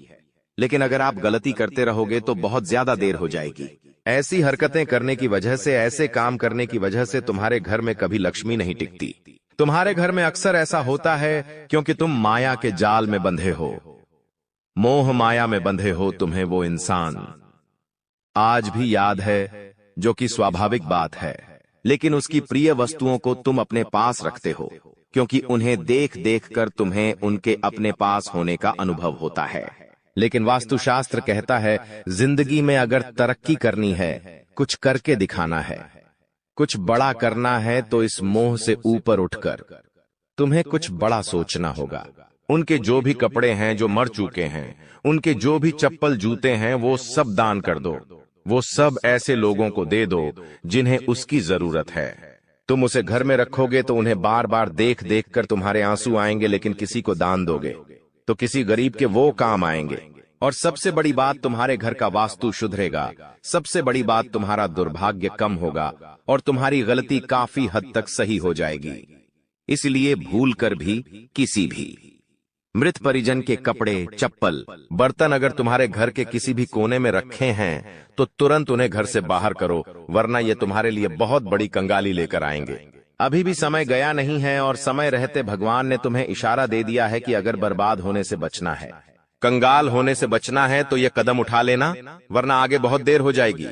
लेकिन अगर आप गलती करते रहोगे तो बहुत ज्यादा देर हो जाएगी। ऐसी हरकतें करने की वजह से, ऐसे काम करने की वजह से तुम्हारे घर में कभी लक्ष्मी नहीं टिकती। तुम्हारे घर में अक्सर ऐसा होता है क्योंकि तुम माया के जाल में बंधे हो, मोह माया में बंधे हो। तुम्हें वो इंसान आज भी याद है, जो कि स्वाभाविक बात है, लेकिन उसकी प्रिय वस्तुओं को तुम अपने पास रखते हो क्योंकि उन्हें देख देख कर तुम्हें उनके अपने पास होने का अनुभव होता है। लेकिन वास्तुशास्त्र कहता है, जिंदगी में अगर तरक्की करनी है, कुछ करके दिखाना है, कुछ बड़ा करना है, तो इस मोह से ऊपर उठकर तुम्हें कुछ बड़ा सोचना होगा। उनके जो भी कपड़े हैं जो मर चुके हैं, उनके जो भी चप्पल जूते हैं, वो सब दान कर दो। वो सब ऐसे लोगों को दे दो जिन्हें उसकी जरूरत है। तुम उसे घर में रखोगे तो उन्हें बार बार देख देख कर तुम्हारे आंसू आएंगे, लेकिन किसी को दान दोगे तो किसी गरीब के वो काम आएंगे। और सबसे बड़ी बात, तुम्हारे घर का वास्तु सुधरेगा। सबसे बड़ी बात, तुम्हारा दुर्भाग्य कम होगा और तुम्हारी गलती काफी हद तक सही हो जाएगी। इसलिए भूल कर भी किसी भी मृत परिजन के कपड़े, चप्पल, बर्तन अगर तुम्हारे घर के किसी भी कोने में रखे हैं तो तुरंत उन्हें घर से बाहर करो, वरना ये तुम्हारे लिए बहुत बड़ी कंगाली लेकर आएंगे। अभी भी समय गया नहीं है और समय रहते भगवान ने तुम्हें इशारा दे दिया है कि अगर बर्बाद होने से बचना है, कंगाल होने से बचना है, तो ये कदम उठा लेना, वरना आगे बहुत देर हो जाएगी।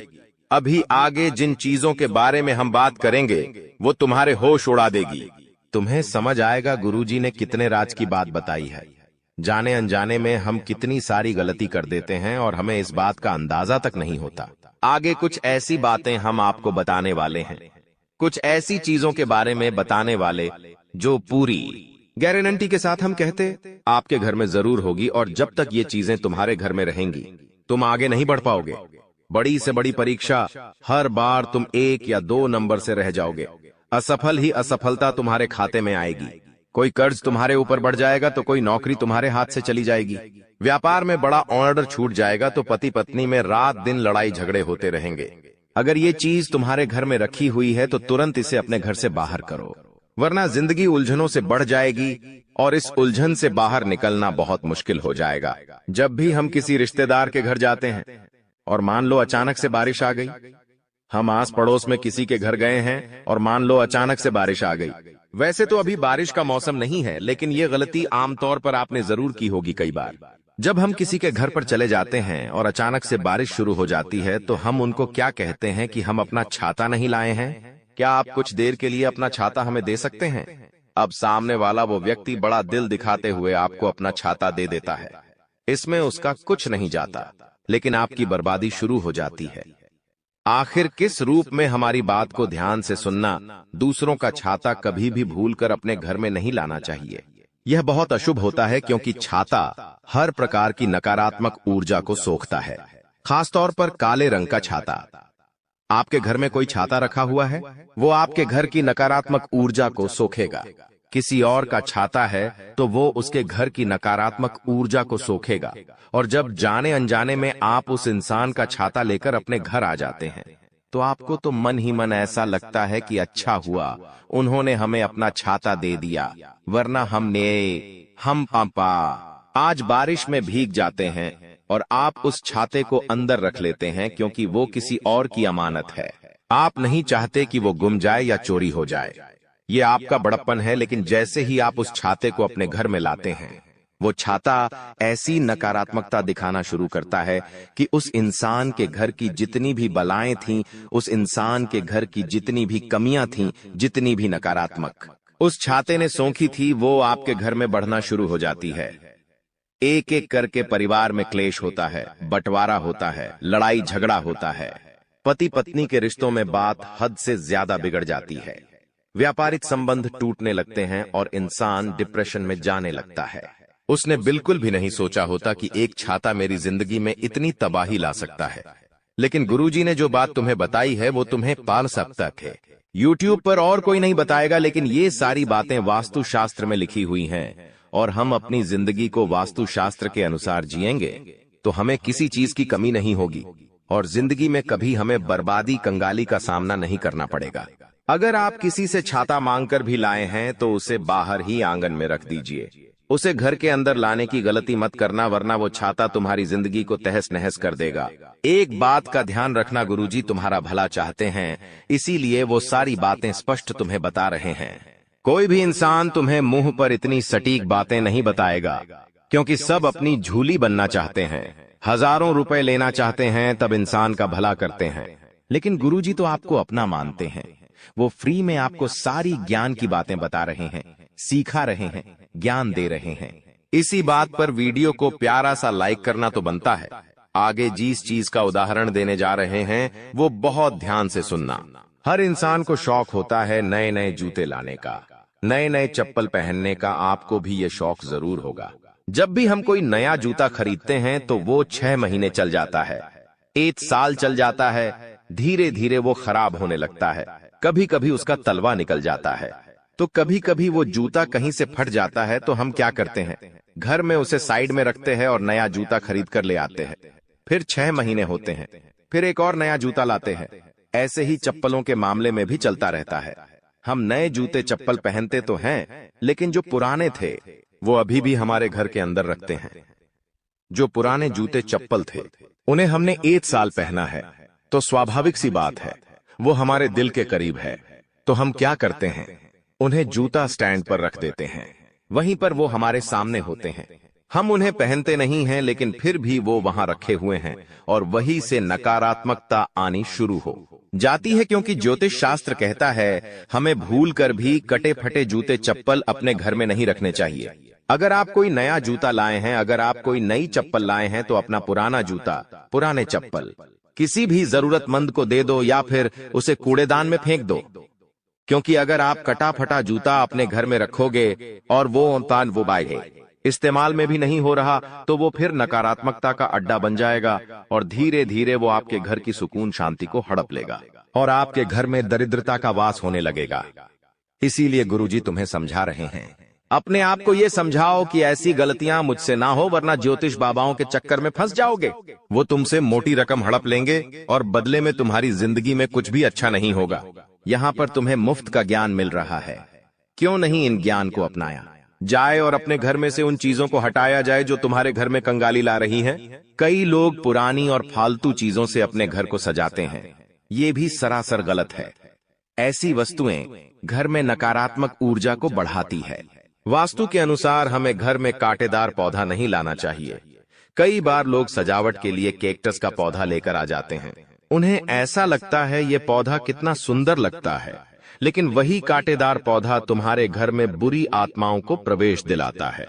अभी आगे जिन चीजों के बारे में हम बात करेंगे वो तुम्हारे होश उड़ा देगी। तुम्हें समझ आएगा गुरुजी ने कितने राज की बात बताई है। जाने अनजाने में हम कितनी सारी गलती कर देते हैं और हमें इस बात का अंदाजा तक नहीं होता। आगे कुछ ऐसी बातें हम आपको बताने वाले हैं, कुछ ऐसी चीजों के बारे में बताने वाले जो पूरी गारंटी के साथ हम कहते आपके घर में जरूर होगी। और जब तक ये चीजें तुम्हारे घर में रहेंगी, तुम आगे नहीं बढ़ पाओगे। बड़ी से बड़ी परीक्षा, हर बार तुम 1 या 2 नंबर से रह जाओगे। असफल ही असफलता तुम्हारे खाते में आएगी। कोई कर्ज तुम्हारे ऊपर बढ़ जाएगा तो कोई नौकरी तुम्हारे हाथ से चली जाएगी। व्यापार में बड़ा ऑर्डर छूट जाएगा तो पति पत्नी में रात दिन लड़ाई झगड़े होते रहेंगे। अगर ये चीज तुम्हारे घर में रखी हुई है तो तुरंत इसे अपने घर से बाहर करो, वरना जिंदगी उलझनों से बढ़ जाएगी और इस उलझन से बाहर निकलना बहुत मुश्किल हो जाएगा। जब भी हम किसी रिश्तेदार के घर जाते हैं और मान लो अचानक से बारिश आ गई, हम आस पड़ोस में किसी के घर गए हैं और मान लो अचानक से बारिश आ गई। वैसे तो अभी बारिश का मौसम नहीं है, लेकिन ये गलती आमतौर पर आपने जरूर की होगी कई बार। जब हम किसी के घर पर चले जाते हैं और अचानक से बारिश शुरू हो जाती है तो हम उनको क्या कहते हैं कि हम अपना छाता नहीं लाए हैं, क्या आप कुछ देर के लिए अपना छाता हमें दे सकते हैं? अब सामने वाला वो व्यक्ति बड़ा दिल दिखाते हुए आपको अपना छाता दे देता है। इसमें उसका कुछ नहीं जाता, लेकिन आपकी बर्बादी शुरू हो जाती है। आखिर किस रूप में हमारी बात को ध्यान से सुनना। दूसरों का छाता कभी भी भूलकर अपने घर में नहीं लाना चाहिए। यह बहुत अशुभ होता है क्योंकि छाता हर प्रकार की नकारात्मक ऊर्जा को सोखता है, खासतौर पर काले रंग का छाता। आपके घर में कोई छाता रखा हुआ है, वो आपके घर की नकारात्मक ऊर्जा को सोखेगा। किसी और का छाता है तो वो उसके घर की नकारात्मक ऊर्जा को सोखेगा। और जब जाने अनजाने में आप उस इंसान का छाता लेकर अपने घर आ जाते हैं तो आपको तो मन ही मन ऐसा लगता है कि अच्छा हुआ उन्होंने हमें अपना छाता दे दिया, वरना हम पापा आज बारिश में भीग जाते हैं। और आप उस छाते को अंदर रख लेते हैं क्योंकि वो किसी और की अमानत है। आप नहीं चाहते कि वो गुम जाए या चोरी हो जाए। ये आपका बड़प्पन है, लेकिन जैसे ही आप उस छाते को अपने घर में लाते हैं, वो छाता ऐसी नकारात्मकता दिखाना शुरू करता है कि उस इंसान के घर की जितनी भी बलाएं थीं, उस इंसान के घर की जितनी भी कमियां थीं, जितनी भी नकारात्मक उस छाते ने सोखी थी, वो आपके घर में बढ़ना शुरू हो जाती है। एक एक करके परिवार में क्लेश होता है, बंटवारा होता है, लड़ाई झगड़ा होता है। पति पत्नी के रिश्तों में बात हद से ज्यादा बिगड़ जाती है। व्यापारिक संबंध टूटने लगते हैं और इंसान डिप्रेशन में जाने लगता है। उसने बिल्कुल भी नहीं सोचा होता कि एक छाता मेरी जिंदगी में इतनी तबाही ला सकता है। लेकिन गुरुजी ने जो बात तुम्हें बताई है वो तुम्हें पाल सकता है। YouTube पर और कोई नहीं बताएगा, लेकिन ये सारी बातें वास्तुशास्त्र में लिखी हुई हैं और हम अपनी जिंदगी को वास्तुशास्त्र के अनुसार जिएंगे तो हमें किसी चीज की कमी नहीं होगी और जिंदगी में कभी हमें बर्बादी, कंगाली का सामना नहीं करना पड़ेगा। अगर आप किसी से छाता मांगकर भी लाए हैं तो उसे बाहर ही आंगन में रख दीजिए। उसे घर के अंदर लाने की गलती मत करना, वरना वो छाता तुम्हारी जिंदगी को तहस नहस कर देगा। एक बात का ध्यान रखना, गुरुजी तुम्हारा भला चाहते हैं, इसीलिए वो सारी बातें स्पष्ट तुम्हें बता रहे हैं। कोई भी इंसान तुम्हें मुंह पर इतनी सटीक बातें नहीं बताएगा, क्योंकि सब अपनी झूली बनना चाहते हैं, हजारों रुपए लेना चाहते हैं, तब इंसान का भला करते हैं। लेकिन गुरुजी तो आपको अपना मानते हैं। वो फ्री में आपको सारी ज्ञान की बातें बता रहे हैं, सिखा रहे हैं, ज्ञान दे रहे हैं। इसी बात पर वीडियो को प्यारा सा लाइक करना तो बनता है। आगे जिस चीज का उदाहरण देने जा रहे हैं वो बहुत ध्यान से सुनना। हर इंसान को शौक होता है नए नए जूते लाने का, नए नए चप्पल पहनने का। आपको भी ये शौक जरूर होगा। जब भी हम कोई नया जूता खरीदते हैं तो वो 6 महीने चल जाता है, 1 साल चल जाता है, धीरे धीरे वो खराब होने लगता है। कभी कभी उसका तलवा निकल जाता है, तो कभी कभी वो जूता कहीं से फट जाता है। तो हम क्या करते हैं, घर में उसे साइड में रखते हैं और नया जूता खरीद कर ले आते हैं। फिर 6 महीने होते हैं, फिर एक और नया जूता लाते हैं। ऐसे ही चप्पलों के मामले में भी चलता रहता है। हम नए जूते चप्पल पहनते तो हैं, लेकिन जो पुराने थे वो अभी भी हमारे घर के अंदर रखते हैं। जो पुराने जूते चप्पल थे उन्हें हमने 1 साल पहना है, तो स्वाभाविक सी बात है वो हमारे दिल के करीब है। तो हम क्या करते हैं, उन्हें जूता स्टैंड पर रख देते हैं, वहीं पर वो हमारे सामने होते हैं। हम उन्हें पहनते नहीं हैं, लेकिन फिर भी वो वहां रखे हुए हैं और वहीं से नकारात्मकता आनी शुरू हो जाती है। क्योंकि ज्योतिष शास्त्र कहता है हमें भूल कर भी कटे फटे जूते चप्पल अपने घर में नहीं रखने चाहिए। अगर आप कोई नया जूता लाए हैं, अगर आप कोई नई चप्पल लाए हैं, तो अपना पुराना जूता, पुराने चप्पल किसी भी जरूरतमंद को दे दो या फिर उसे कूड़ेदान में फेंक दो। क्योंकि अगर आप कटा फटा जूता अपने घर में रखोगे और वो बाय इस्तेमाल में भी नहीं हो रहा, तो वो फिर नकारात्मकता का अड्डा बन जाएगा और धीरे धीरे वो आपके घर की सुकून शांति को हड़प लेगा और आपके घर में दरिद्रता का वास होने लगेगा। इसीलिए गुरुजी तुम्हें समझा रहे हैं, अपने आप को ये समझाओ कि ऐसी गलतियां मुझसे ना हो, वरना ज्योतिष बाबाओं के चक्कर में फंस जाओगे। वो तुमसे मोटी रकम हड़प लेंगे और बदले में तुम्हारी जिंदगी में कुछ भी अच्छा नहीं होगा। यहाँ पर तुम्हें मुफ्त का ज्ञान मिल रहा है, क्यों नहीं इन ज्ञान को अपनाया जाए और अपने घर में से उन चीजों को हटाया जाए जो तुम्हारे घर में कंगाली ला रही हैं। कई लोग पुरानी और फालतू चीजों से अपने घर को सजाते हैं, ये भी सरासर गलत है। ऐसी वस्तुएं घर में नकारात्मक ऊर्जा को बढ़ाती है। वास्तु के अनुसार हमें घर में कांटेदार पौधा नहीं लाना चाहिए। कई बार लोग सजावट के लिए कैक्टस का पौधा लेकर आ जाते हैं। उन्हें ऐसा लगता है ये पौधा कितना सुंदर लगता है, लेकिन वही कांटेदार पौधा तुम्हारे घर में बुरी आत्माओं को प्रवेश दिलाता है,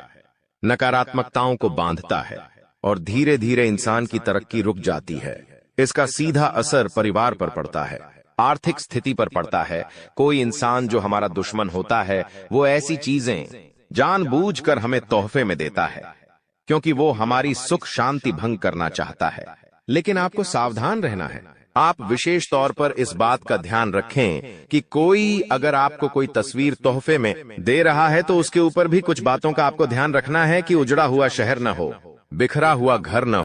नकारात्मकताओं को बांधता है और धीरे धीरे इंसान की तरक्की रुक जाती है। इसका सीधा असर परिवार पर पड़ता है, आर्थिक स्थिति पर पड़ता है। कोई इंसान जो हमारा दुश्मन होता है वो ऐसी चीजें जानबूझकर हमें तोहफे में देता है, क्योंकि वो हमारी सुख शांति भंग करना चाहता है। लेकिन आपको सावधान रहना है। आप विशेष तौर पर इस बात का ध्यान रखें कि कोई अगर आपको कोई तस्वीर तोहफे में दे रहा है तो उसके ऊपर भी कुछ बातों का आपको ध्यान रखना है कि उजड़ा हुआ शहर न हो, बिखरा हुआ घर न हो।